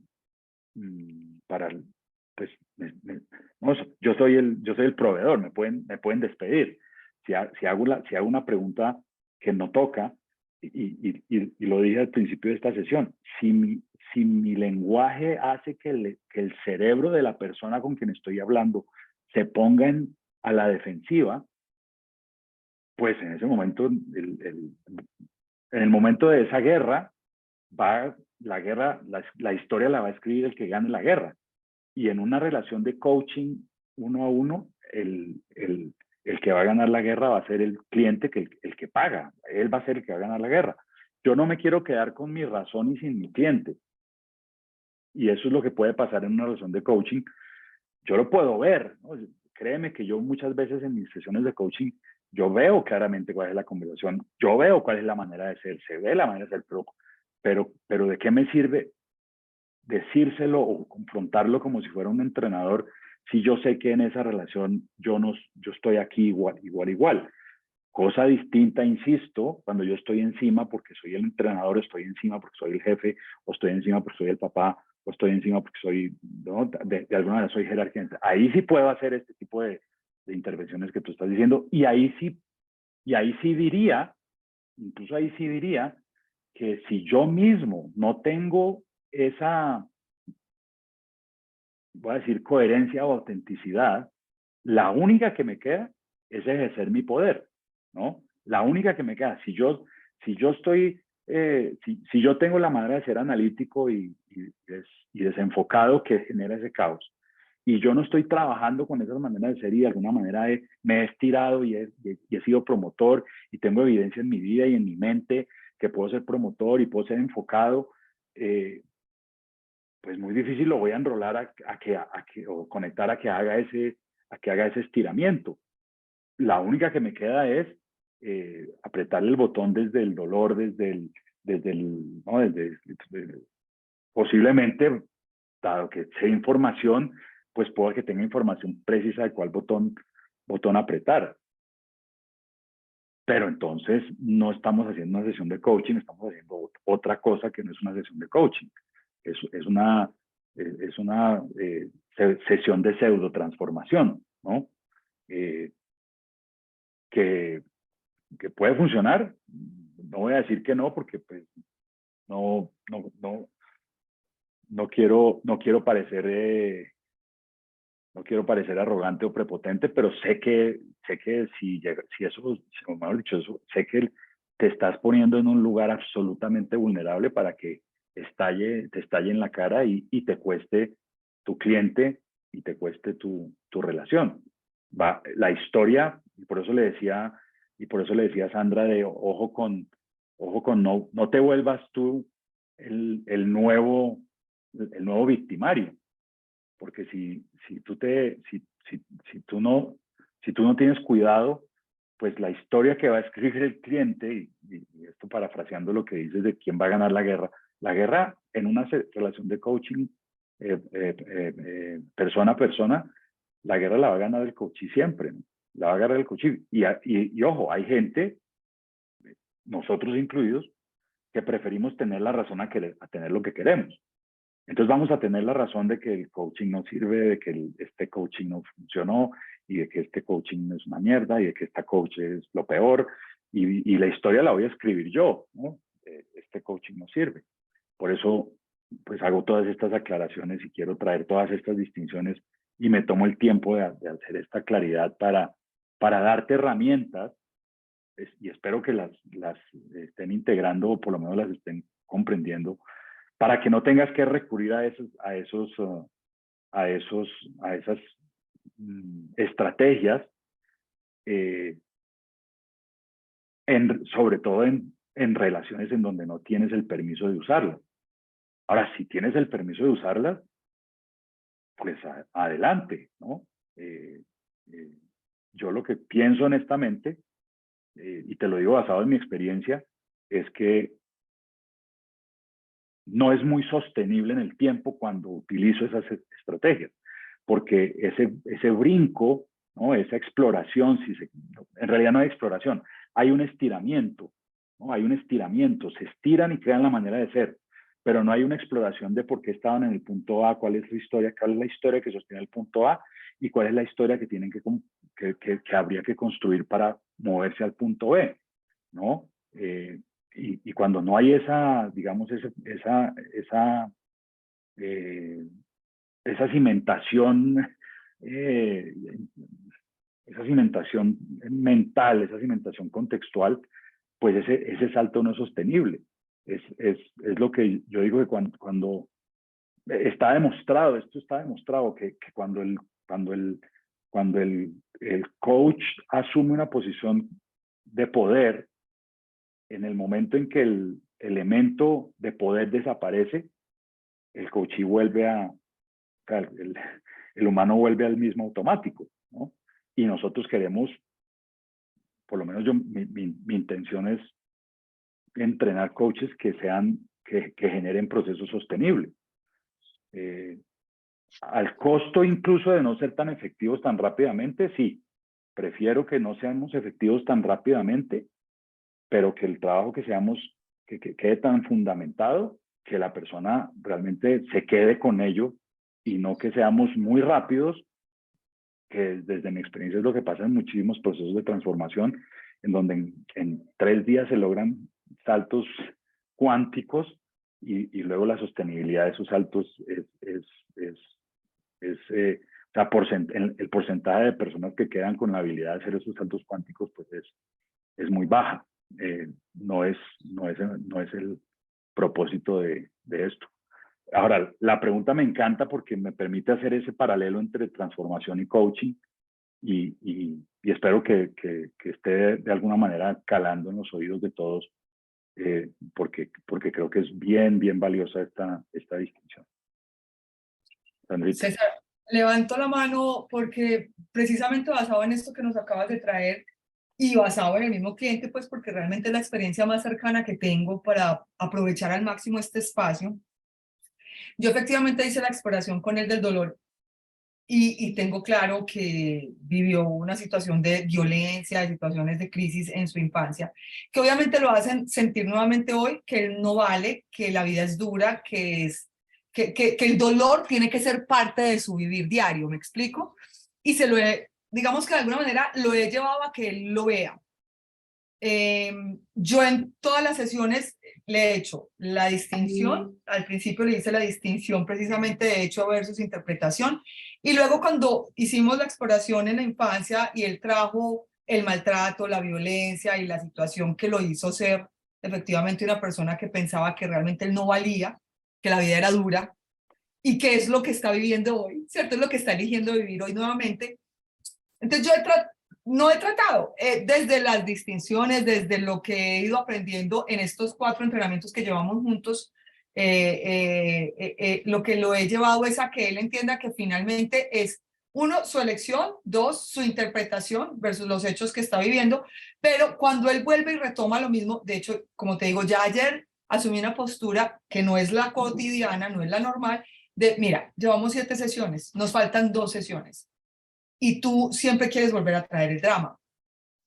pues, no, yo soy el proveedor, me pueden despedir. Si hago una pregunta que no toca, y lo dije al principio de esta sesión, si mi lenguaje hace que el cerebro de la persona con quien estoy hablando se ponga a la defensiva, pues en ese momento, en el momento de esa guerra, la historia la va a escribir el que gane la guerra. Y en una relación de coaching uno a uno, el que va a ganar la guerra va a ser el cliente, el que paga. Él va a ser el que va a ganar la guerra. Yo no me quiero quedar con mi razón y sin mi cliente. Y eso es lo que puede pasar en una relación de coaching. Yo lo puedo ver, ¿no? Créeme que yo muchas veces en mis sesiones de coaching, yo veo claramente cuál es la conversación, yo veo cuál es la manera de ser, se ve la manera de ser, pero ¿de qué me sirve decírselo o confrontarlo como si fuera un entrenador si yo sé que en esa relación yo estoy aquí igual? Cosa distinta, insisto, cuando yo estoy encima porque soy el entrenador, estoy encima porque soy el jefe, o estoy encima porque soy el papá, o estoy encima porque soy, ¿no? de alguna manera soy jerárquica. Ahí sí puedo hacer este tipo de intervenciones que tú estás diciendo, y ahí sí diría, incluso ahí sí diría, que si yo mismo no tengo esa, voy a decir, coherencia o autenticidad, la única que me queda es ejercer mi poder, ¿no? La única que me queda. Si yo estoy, si yo tengo la manera de ser analítico y desenfocado que genera ese caos, y yo no estoy trabajando con esas maneras de ser y de alguna manera me he estirado y he sido promotor y tengo evidencia en mi vida y en mi mente que puedo ser promotor y puedo ser enfocado, pues muy difícil lo voy a enrolar o conectar a que haga ese estiramiento. La única que me queda es apretarle el botón desde el dolor, posiblemente, dado que sé información, pues puedo que tenga información precisa de cuál botón apretar. Pero entonces no estamos haciendo una sesión de coaching, estamos haciendo otra cosa que no es una sesión de coaching. Es una sesión de pseudo transformación, ¿no? Que puede funcionar. No voy a decir que no, porque pues no quiero parecer arrogante o prepotente, pero sé que si eso, mejor dicho, sé que te estás poniendo en un lugar absolutamente vulnerable para que te estalle en la cara y te cueste tu cliente y te cueste tu relación. La historia, y por eso le decía a Sandra de ojo con no te vuelvas tú el nuevo victimario, porque si tú no tienes cuidado, pues la historia que va a escribir el cliente, y esto parafraseando lo que dices de quién va a ganar la guerra en una relación de coaching persona a persona, la guerra la va a ganar el coachee siempre, ¿no? La va a ganar el coachee. Y ojo, hay gente, nosotros incluidos, que preferimos tener la razón a tener lo que queremos. Entonces vamos a tener la razón de que el coaching no sirve, de que este coaching no funcionó, y de que este coaching es una mierda, y de que esta coach es lo peor, y la historia la voy a escribir yo, ¿no? Este coaching no sirve. Por eso, pues hago todas estas aclaraciones y quiero traer todas estas distinciones y me tomo el tiempo de hacer esta claridad para darte herramientas, y espero que las estén integrando o por lo menos las estén comprendiendo, para que no tengas que recurrir a esas estrategias sobre todo en relaciones en donde no tienes el permiso de usarla. Ahora, si tienes el permiso de usarla, pues adelante, ¿no? Yo lo que pienso honestamente, y te lo digo basado en mi experiencia, es que no es muy sostenible en el tiempo cuando utilizo esas estrategias, porque ese brinco, ¿no? Esa exploración, en realidad no hay exploración, hay un estiramiento, ¿no? Hay un estiramiento, se estiran y crean la manera de ser, pero no hay una exploración de por qué estaban en el punto A, cuál es la historia que sostiene el punto A y cuál es la historia que tienen que habría que construir para moverse al punto B, ¿no? Y cuando no hay esa, digamos, esa cimentación, esa cimentación mental, esa cimentación contextual, pues ese salto no es sostenible. Es lo que yo digo, que cuando está demostrado, esto está demostrado, que cuando el coach asume una posición de poder, en el momento en que el elemento de poder desaparece, el coachee vuelve el humano vuelve al mismo automático, ¿no? Y nosotros queremos, por lo menos mi intención es entrenar coaches que generen procesos sostenibles. Al costo incluso de no ser tan efectivos tan rápidamente, sí. Prefiero que no seamos efectivos tan rápidamente, pero que el trabajo que quede tan fundamentado, que la persona realmente se quede con ello y no que seamos muy rápidos, que desde mi experiencia es lo que pasa en muchísimos procesos de transformación, en donde en 3 días se logran saltos cuánticos y luego la sostenibilidad de esos saltos o sea, el porcentaje de personas que quedan con la habilidad de hacer esos saltos cuánticos pues es muy baja. No es el propósito de esto. Ahora, la pregunta me encanta porque me permite hacer ese paralelo entre transformación y coaching y espero que esté de alguna manera calando en los oídos de todos, porque creo que es bien valiosa esta distinción. Sandrita.
César, levanto la mano porque precisamente basado en esto que nos acabas de traer y basado en el mismo cliente, pues porque realmente es la experiencia más cercana que tengo para aprovechar al máximo este espacio. Yo efectivamente hice la exploración con él del dolor y tengo claro que vivió una situación de violencia, de situaciones de crisis en su infancia, que obviamente lo hacen sentir nuevamente hoy que él no vale, que la vida es dura, que el dolor tiene que ser parte de su vivir diario, ¿me explico? Y digamos que de alguna manera lo he llevado a que él lo vea. Yo en todas las sesiones le he hecho la distinción, al principio le hice la distinción precisamente de hecho versus interpretación, y luego cuando hicimos la exploración en la infancia y él trajo el maltrato, la violencia y la situación que lo hizo ser efectivamente una persona que pensaba que realmente él no valía, que la vida era dura, y que es lo que está viviendo hoy, ¿cierto? Es lo que está eligiendo vivir hoy nuevamente. Entonces yo no he tratado desde las distinciones, desde lo que he ido aprendiendo en estos 4 entrenamientos que llevamos juntos, lo que lo he llevado es a que él entienda que finalmente es, 1, su elección, 2, su interpretación versus los hechos que está viviendo, pero cuando él vuelve y retoma lo mismo, de hecho, como te digo, ya ayer asumí una postura que no es la cotidiana, no es la normal, de, mira, llevamos 7 sesiones, nos faltan 2 sesiones. Y tú siempre quieres volver a traer el drama.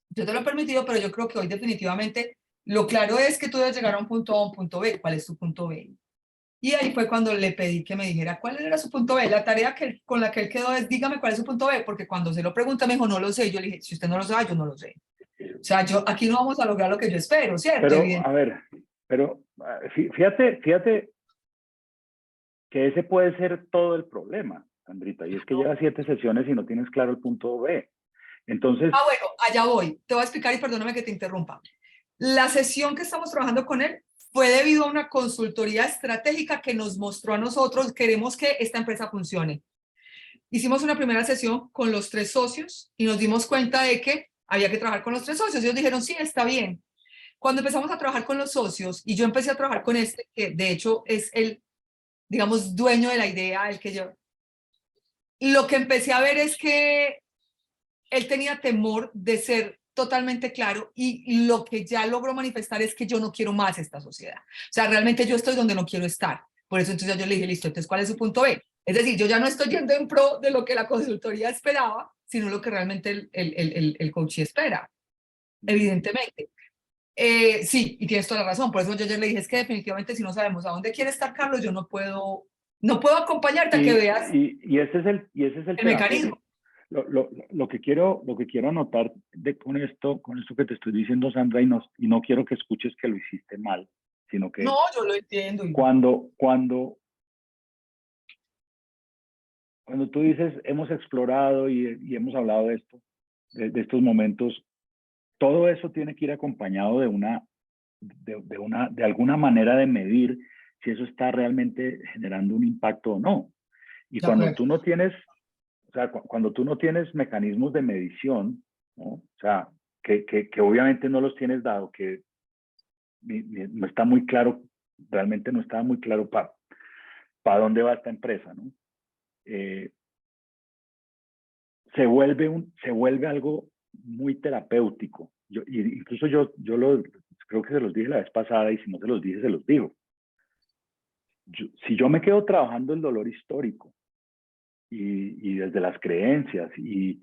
Yo te lo he permitido, pero yo creo que hoy definitivamente lo claro es que tú debes llegar a un punto A o un punto B. ¿Cuál es tu punto B? Y ahí fue cuando le pedí que me dijera cuál era su punto B. La tarea con la que él quedó es, dígame cuál es su punto B, porque cuando se lo pregunta me dijo, no lo sé. Yo le dije, si usted no lo sabe, yo no lo sé. O sea, aquí no vamos a lograr lo que yo espero, ¿cierto?
Pero, a ver, fíjate que ese puede ser todo el problema, Sandrita, y es que llevas 7 sesiones y no tienes claro el punto B. Entonces...
bueno, allá voy. Te voy a explicar y perdóname que te interrumpa. La sesión que estamos trabajando con él fue debido a una consultoría estratégica que nos mostró a nosotros, queremos que esta empresa funcione. Hicimos una primera sesión con los 3 socios y nos dimos cuenta de que había que trabajar con los 3 socios. Ellos dijeron, sí, está bien. Cuando empezamos a trabajar con los socios, y yo empecé a trabajar con este, que de hecho es el, digamos, dueño de la idea, el que yo, lo que empecé a ver es que él tenía temor de ser totalmente claro y lo que ya logró manifestar es que yo no quiero más esta sociedad. O sea, realmente yo estoy donde no quiero estar. Por eso entonces yo le dije, listo, entonces ¿cuál es su punto B? Es decir, yo ya no estoy yendo en pro de lo que la consultoría esperaba, sino lo que realmente el coach espera, evidentemente. Sí, y tienes toda la razón. Por eso yo le dije, es que definitivamente si no sabemos a dónde quiere estar Carlos, yo no puedo acompañarte a que veas
y ese es el
el
tema.
mecanismo.
Lo que quiero anotar con esto que te estoy diciendo, Sandra, y no quiero que escuches que lo hiciste mal, sino que
No, yo lo entiendo.
cuando tú dices hemos explorado y hemos hablado de esto, de estos momentos, todo eso tiene que ir acompañado de alguna manera de medir si eso está realmente generando un impacto o no. Y
De
cuando
acuerdo.
tú no tienes, o sea, cuando tú no tienes mecanismos de medición, ¿no? O sea, que obviamente no los tienes dado, que no está muy claro, realmente no está muy claro para dónde va esta empresa, ¿no? Se vuelve algo muy terapéutico. Incluso yo creo que se los dije la vez pasada, y si no se los dije, se los digo. Si yo me quedo trabajando el dolor histórico y desde las creencias y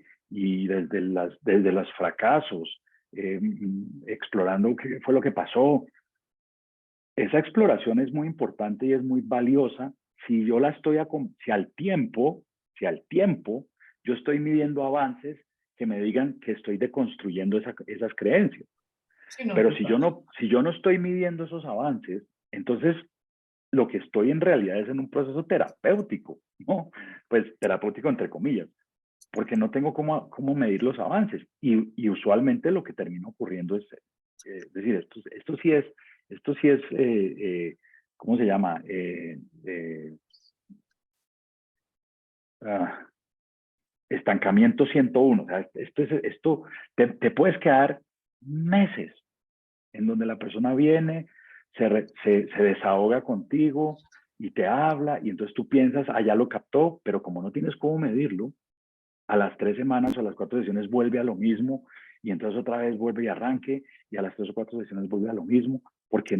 desde los fracasos, explorando qué fue lo que pasó, esa exploración es muy importante y es muy valiosa si yo la estoy, si al tiempo yo estoy midiendo avances que me digan que estoy deconstruyendo esas creencias.
Sí, no,
Pero si
total.
yo no estoy midiendo esos avances, entonces lo que estoy en realidad es en un proceso terapéutico, ¿no? Pues terapéutico entre comillas, porque no tengo cómo medir los avances. Y usualmente lo que termina ocurriendo es decir, esto sí es, ¿cómo se llama? Estancamiento 101. O sea, esto te puedes quedar meses en donde la persona viene, se desahoga contigo y te habla, y entonces tú piensas, ya lo captó, pero como no tienes cómo medirlo, a las 3 semanas o a las 4 sesiones vuelve a lo mismo, y entonces otra vez vuelve y arranque, y a las 3 o 4 sesiones vuelve a lo mismo, porque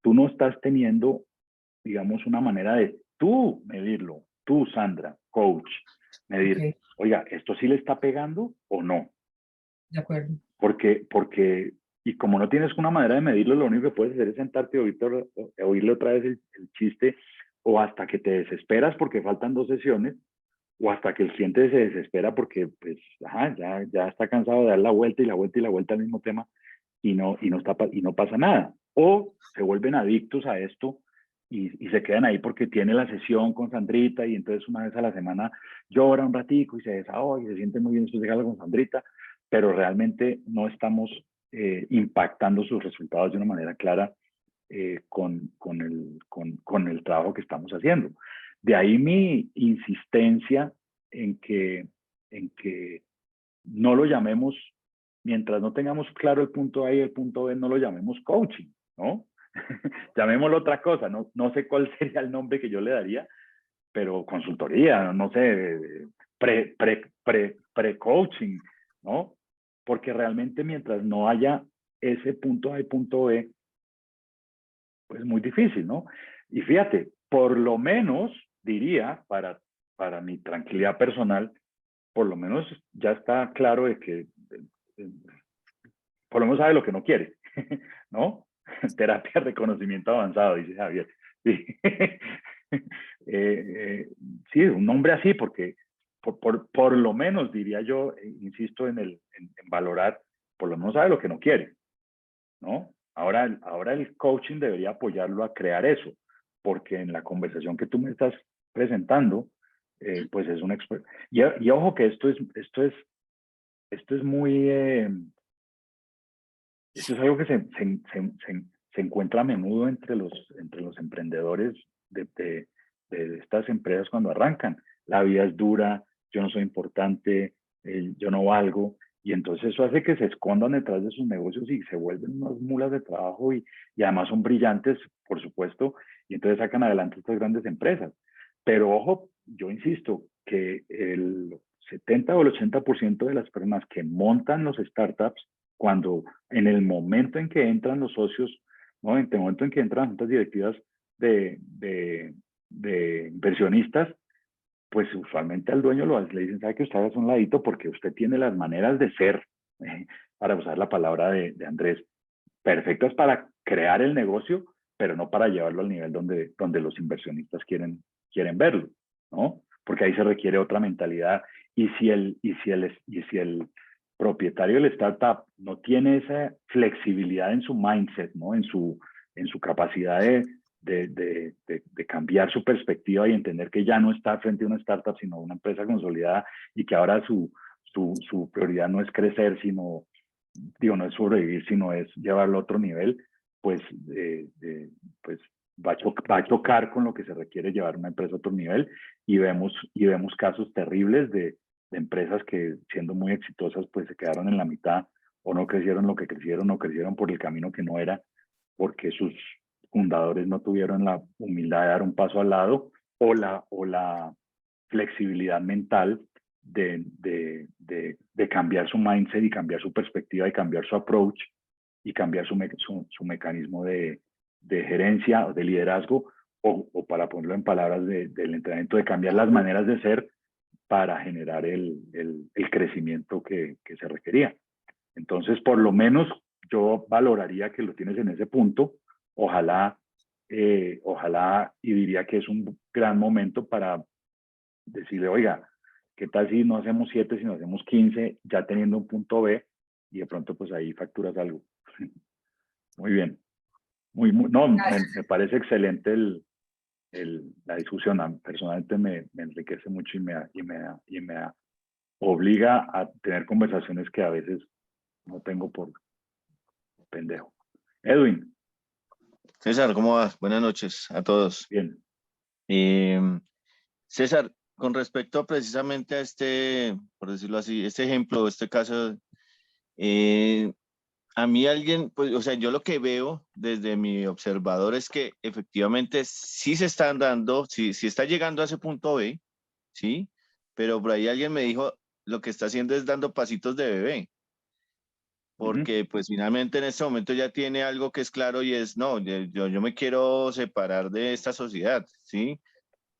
tú no estás teniendo, digamos, una manera de tú medirlo, tú, Sandra, coach, medir,
Ok,
oiga, ¿esto sí le está pegando o no?
de acuerdo.
Porque y como no tienes una manera de medirlo, lo único que puedes hacer es sentarte y oírle otra vez el chiste, o hasta que te desesperas porque faltan 2 sesiones, o hasta que el cliente se desespera porque pues, ya está cansado de dar la vuelta y la vuelta y la vuelta al mismo tema y no pasa nada. O se vuelven adictos a esto y se quedan ahí porque tiene la sesión con Sandrita y entonces una vez a la semana llora un ratico y se desahoga y se siente muy bien después de hablar con Sandrita, pero realmente no estamos impactando sus resultados de una manera clara con el trabajo que estamos haciendo. De ahí mi insistencia en que no lo llamemos, mientras no tengamos claro el punto A y el punto B, no lo llamemos coaching, ¿no? Llamémoslo otra cosa, no sé cuál sería el nombre que yo le daría, pero consultoría, no sé, pre-coaching, ¿no? Porque realmente mientras no haya ese punto A y punto B, pues muy difícil, ¿no? Y fíjate, por lo menos diría, para mi tranquilidad personal, por lo menos ya está claro de que por lo menos sabe lo que no quiere, ¿no? Terapia de reconocimiento avanzado, dice Javier. Sí, sí, un nombre así, porque por lo menos diría yo, insisto en valorar, por lo menos sabe lo que no quiere, ¿no? Ahora el coaching debería apoyarlo a crear eso, porque en la conversación que tú me estás presentando, pues es un experto. Y ojo que esto es muy, esto es algo que se encuentra a menudo entre los emprendedores de estas empresas cuando arrancan. La vida es dura, yo no soy importante, yo no valgo. Y entonces eso hace que se escondan detrás de sus negocios y se vuelven unas mulas de trabajo y además son brillantes, por supuesto, y entonces sacan adelante estas grandes empresas. Pero ojo, yo insisto que el 70 o el 80% de las personas que montan los startups, cuando en el momento en que entran los socios, ¿no? En el momento en que entran las juntas directivas de inversionistas, pues usualmente al dueño le dicen, sabe que usted haga un ladito porque usted tiene las maneras de ser, para usar la palabra de Andrés, perfectas para crear el negocio, pero no para llevarlo al nivel donde los inversionistas quieren verlo, ¿no? Porque ahí se requiere otra mentalidad. Y si el propietario del startup no tiene esa flexibilidad en su mindset, ¿no? En su capacidad de cambiar su perspectiva y entender que ya no está frente a una startup, sino a una empresa consolidada y que ahora su prioridad no es crecer, sino, digo, no es sobrevivir, sino es llevarlo a otro nivel, pues, pues va a chocar con lo que se requiere llevar una empresa a otro nivel y vemos casos terribles de empresas que siendo muy exitosas pues se quedaron en la mitad o no crecieron lo que crecieron o crecieron por el camino que no era porque sus fundadores no tuvieron la humildad de dar un paso al lado o la flexibilidad mental de cambiar su mindset y cambiar su perspectiva y cambiar su approach y cambiar su mecanismo de gerencia o de liderazgo o para ponerlo en palabras del entrenamiento, de cambiar las maneras de ser para generar el crecimiento que se requería. Entonces, por lo menos yo valoraría que lo tienes en ese punto. Ojalá y diría que es un gran momento para decirle, oiga, ¿qué tal si no hacemos 7, sino hacemos 15, ya teniendo un punto B y de pronto pues ahí facturas algo? Muy bien. No, me parece excelente la discusión. Personalmente me enriquece mucho y me obliga a tener conversaciones que a veces no tengo por pendejo. Edwin.
César, ¿cómo vas? Buenas noches a todos.
Bien.
César, con respecto precisamente a este, por decirlo así, este ejemplo, este caso, a mí alguien, pues, o sea, yo lo que veo desde mi observador es que efectivamente sí se están dando, sí está llegando a ese punto B, ¿sí? Pero por ahí alguien me dijo, lo que está haciendo es dando pasitos de bebé. Porque pues finalmente en este momento ya tiene algo que es claro y es, no, yo me quiero separar de esta sociedad, ¿sí?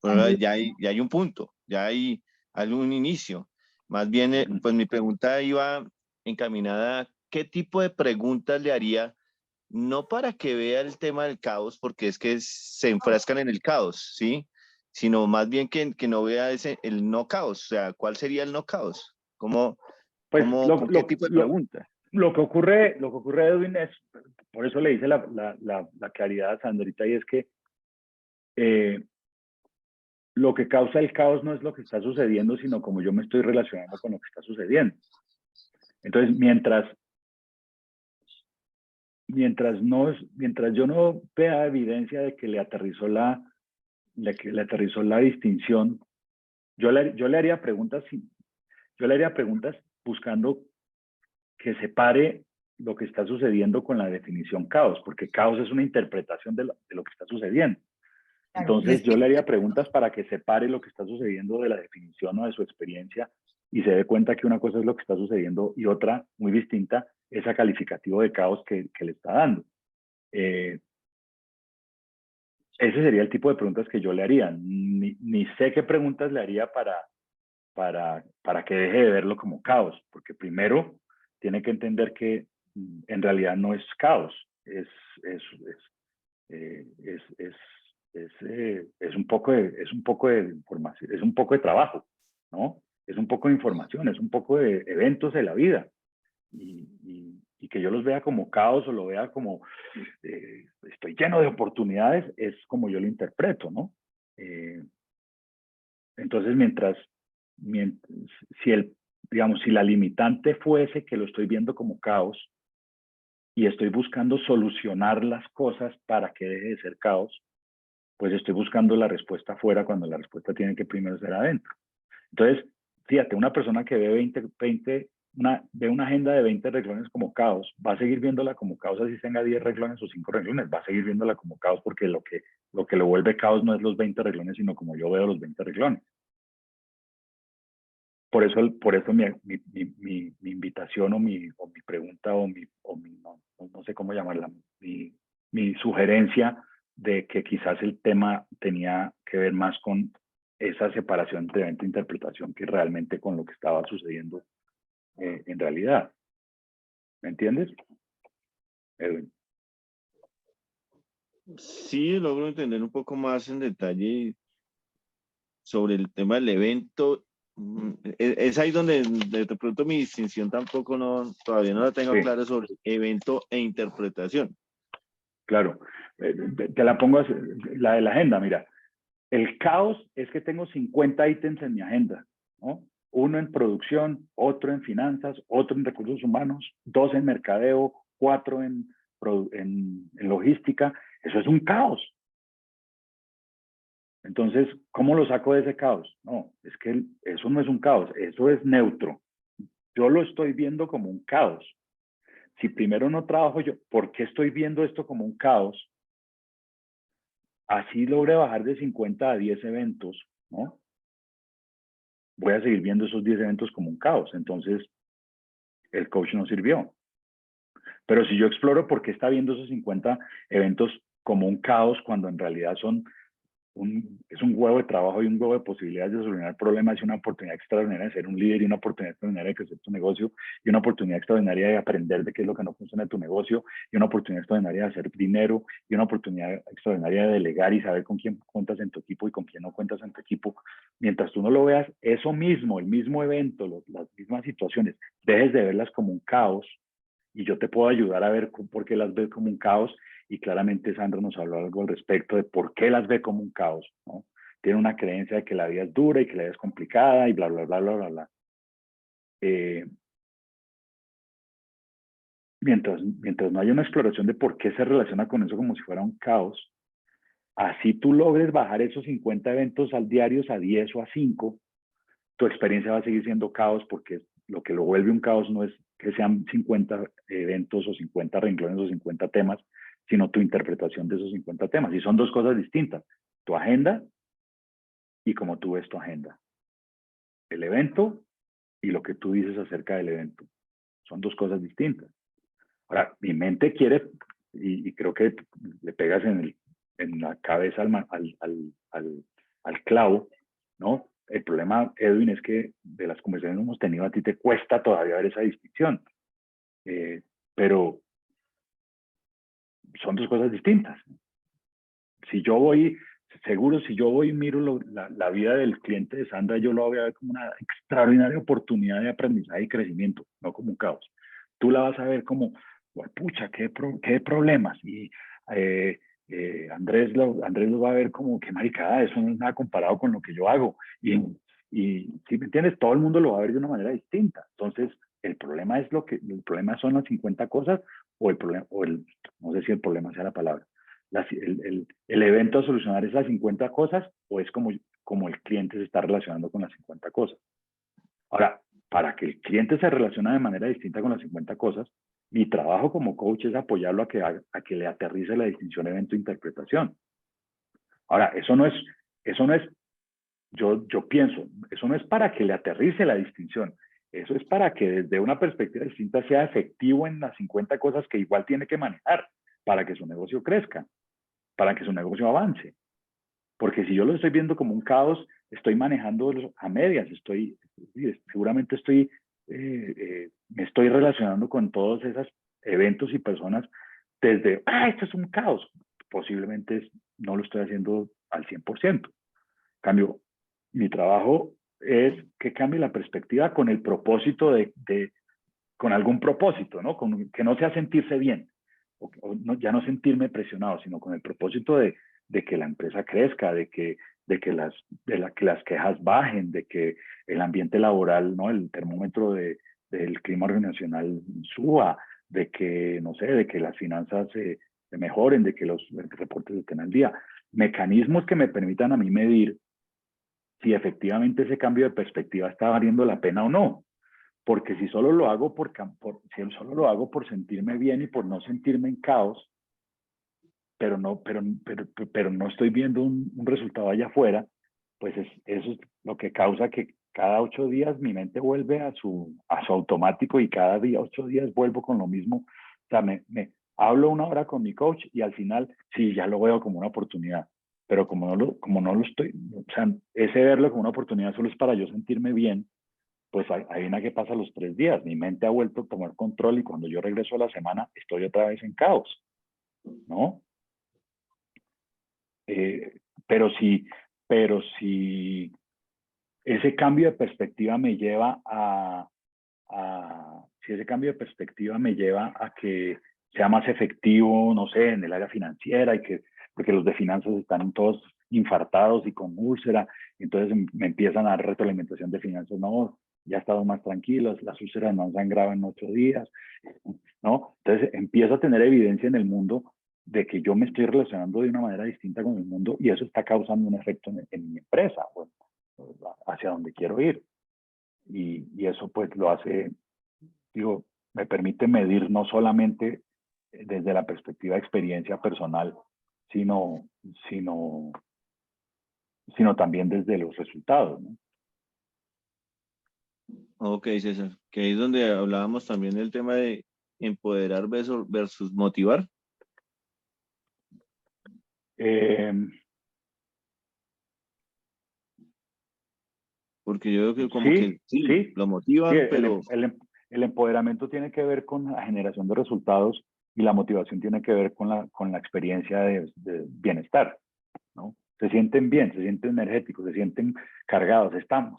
Pero ya hay un punto, ya hay algún inicio. Más bien, pues mi pregunta iba encaminada, ¿qué tipo de preguntas le haría? No para que vea el tema del caos, porque es que se enfrascan en el caos, ¿sí? Sino más bien que no vea el no caos, o sea, ¿cuál sería el no caos?
Pues
¿Qué tipo de pregunta?
Lo que ocurre, Edwin, es, por eso le hice la claridad a Sandrita, y es que lo que causa el caos no es lo que está sucediendo, sino como yo me estoy relacionando con lo que está sucediendo. Entonces, mientras yo no vea evidencia de que le aterrizó la distinción, yo le haría preguntas buscando que separe lo que está sucediendo con la definición caos, porque caos es una interpretación de lo que está sucediendo. Entonces yo le haría preguntas para que separe lo que está sucediendo de la definición o de su experiencia y se dé cuenta que una cosa es lo que está sucediendo y otra, muy distinta, es el calificativo de caos que le está dando. Ese sería el tipo de preguntas que yo le haría. Ni sé qué preguntas le haría para que deje de verlo como caos, porque primero tiene que entender que en realidad no es caos, es un poco de información, es un poco de trabajo, ¿no? Es un poco de información, es un poco de eventos de la vida. Y que yo los vea como caos o lo vea como estoy lleno de oportunidades, es como yo lo interpreto, ¿no? Entonces, si la limitante fuese que lo estoy viendo como caos y estoy buscando solucionar las cosas para que deje de ser caos, pues estoy buscando la respuesta afuera cuando la respuesta tiene que primero ser adentro. Entonces, fíjate, una persona que ve 20 ve una agenda de 20 renglones como caos, va a seguir viéndola como caos así tenga 10 renglones o 5 renglones, va a seguir viéndola como caos porque lo que lo vuelve caos no es los 20 renglones, sino como yo veo los 20 renglones. Por eso mi invitación o mi pregunta o no sé cómo llamarla, mi sugerencia de que quizás el tema tenía que ver más con esa separación entre evento e interpretación que realmente con lo que estaba sucediendo en realidad. ¿Me entiendes, Edwin?
Sí, logro entender un poco más en detalle sobre el tema del evento. Es ahí donde de pronto mi distinción tampoco todavía no la tengo
Sí.
clara sobre evento e interpretación.
Claro, te la pongo así, la de la agenda, mira. El caos es que tengo 50 ítems en mi agenda, ¿no? Uno en producción, otro en finanzas, otro en recursos humanos, 2 en mercadeo, 4 en logística. Eso es un caos. Entonces, ¿cómo lo saco de ese caos? No, es que eso no es un caos, eso es neutro. Yo lo estoy viendo como un caos. Si primero no trabajo yo, ¿por qué estoy viendo esto como un caos? Así logré bajar de 50 a 10 eventos, ¿no? Voy a seguir viendo esos 10 eventos como un caos. Entonces, el coach no sirvió. Pero si yo exploro por qué está viendo esos 50 eventos como un caos, cuando en realidad es un huevo de trabajo y un huevo de posibilidades de solucionar problemas y una oportunidad extraordinaria de ser un líder y una oportunidad extraordinaria de crecer tu negocio y una oportunidad extraordinaria de aprender de qué es lo que no funciona de tu negocio y una oportunidad extraordinaria de hacer dinero y una oportunidad extraordinaria de delegar y saber con quién cuentas en tu equipo y con quién no cuentas en tu equipo. Mientras tú no lo veas, eso mismo, el mismo evento, las mismas situaciones, dejes de verlas como un caos y yo te puedo ayudar a ver por qué las ves como un caos. Y claramente Sandra nos habló algo al respecto de por qué las ve como un caos, ¿no? Tiene una creencia de que la vida es dura y que la vida es complicada y bla, bla, bla, bla, bla, bla. Mientras no haya una exploración de por qué se relaciona con eso como si fuera un caos, así tú logres bajar esos 50 eventos al diario a 10 o a 5, tu experiencia va a seguir siendo caos porque lo que lo vuelve un caos no es que sean 50 eventos o 50 renglones o 50 temas, sino tu interpretación de esos 50 temas. Y son dos cosas distintas. Tu agenda y cómo tú ves tu agenda. El evento y lo que tú dices acerca del evento. Son dos cosas distintas. Ahora, mi mente quiere, y creo que le pegas en la cabeza al clavo, ¿no? El problema, Edwin, es que de las conversaciones que hemos tenido a ti te cuesta todavía ver esa distinción. Pero son dos cosas distintas. Si yo voy, seguro, si yo voy y miro la vida del cliente de Sandra, yo lo voy a ver como una extraordinaria oportunidad de aprendizaje y crecimiento, no como un caos. Tú la vas a ver como, pucha, qué problemas. Y Andrés lo va a ver como, qué maricada, eso no es nada comparado con lo que yo hago. Y si me entiendes, todo el mundo lo va a ver de una manera distinta. Entonces, el problema son las 50 cosas o no sé si el problema sea la palabra. El evento a solucionar es las 50 cosas o es como el cliente se está relacionando con las 50 cosas. Ahora, para que el cliente se relacione de manera distinta con las 50 cosas, mi trabajo como coach es apoyarlo a que le aterrice la distinción evento-interpretación. Ahora, eso no es, yo pienso, eso no es para que le aterrice la distinción, eso es para que desde una perspectiva distinta sea efectivo en las 50 cosas que igual tiene que manejar para que su negocio crezca, para que su negocio avance. Porque si yo lo estoy viendo como un caos, estoy manejando a medias, seguramente me estoy relacionando con todos esos eventos y personas desde, esto es un caos. Posiblemente no lo estoy haciendo al 100%. Cambio, mi trabajo es que cambie la perspectiva con el propósito con algún propósito, ¿no? Que no sea sentirse bien, ya no sentirme presionado, sino con el propósito de que la empresa crezca, de que las quejas bajen, de que el ambiente laboral, ¿no? El termómetro del clima organizacional suba, de que, no sé, de que las finanzas se mejoren, de que los reportes estén al día. Mecanismos que me permitan a mí medir si efectivamente ese cambio de perspectiva está valiendo la pena o no. porque si solo lo hago si solo lo hago por sentirme bien y por no sentirme en caos, pero no estoy viendo un resultado allá afuera, pues eso es lo que causa que cada 8 días mi mente vuelve a su automático y cada día, 8 días vuelvo con lo mismo. O sea, me hablo 1 hora con mi coach y al final sí, ya lo veo como una oportunidad, pero como no lo estoy, o sea, ese verlo como una oportunidad solo es para yo sentirme bien, pues adivina qué pasa los 3 días. Mi mente ha vuelto a tomar control y cuando yo regreso a la semana estoy otra vez en caos, ¿no? Pero si ese cambio de perspectiva me lleva si ese cambio de perspectiva me lleva a que sea más efectivo, no sé, en el área financiera, porque los de finanzas están todos infartados y con úlcera, entonces me empiezan a dar retroalimentación de finanzas, no, ya he estado más tranquilos, las úlceras no han sangrado en 8 días, ¿no? Entonces empiezo a tener evidencia en el mundo de que yo me estoy relacionando de una manera distinta con el mundo y eso está causando un efecto en mi empresa, bueno, hacia donde quiero ir. Y eso pues lo hace, digo, me permite medir no solamente desde la perspectiva de experiencia personal, sino también desde los resultados, ¿no?
Ok, César, que ahí es donde hablábamos también del tema de empoderar versus motivar. Porque yo veo que como que sí, lo motivan,
sí,
pero...
el empoderamiento tiene que ver con la generación de resultados y la motivación tiene que ver con la experiencia de bienestar, ¿no? Se sienten bien, se sienten energéticos, se sienten cargados,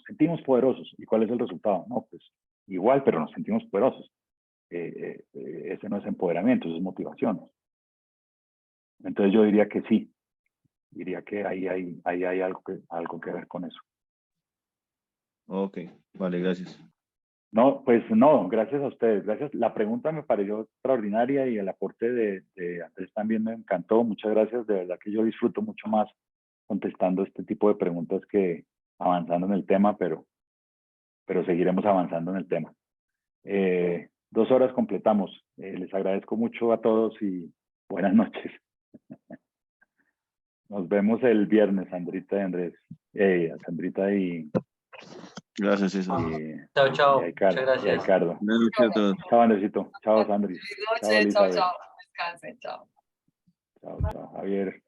sentimos poderosos. ¿Y cuál es el resultado? No, pues igual, pero nos sentimos poderosos. Ese no es empoderamiento, eso es motivación. Entonces yo diría que sí, diría que ahí hay algo que ver con eso.
Ok, vale, gracias.
No, pues no, gracias a ustedes, gracias. La pregunta me pareció extraordinaria y el aporte de Andrés también me encantó. Muchas gracias, de verdad que yo disfruto mucho más contestando este tipo de preguntas que avanzando en el tema, pero seguiremos avanzando en el tema. 2 horas completamos. Les agradezco mucho a todos y buenas noches. Nos vemos el viernes, Sandrita y Andrés. Sandrita y...
Gracias, César.
Chao, chao.
Y
Muchas gracias.
Ricardo.
Buenas noches a todos.
Chao, Andresito. Chao, Sandri.
Feliz
Chao,
noche, chao,
Elizabeth.
chao. Descansen, chao.
Chao, Javier.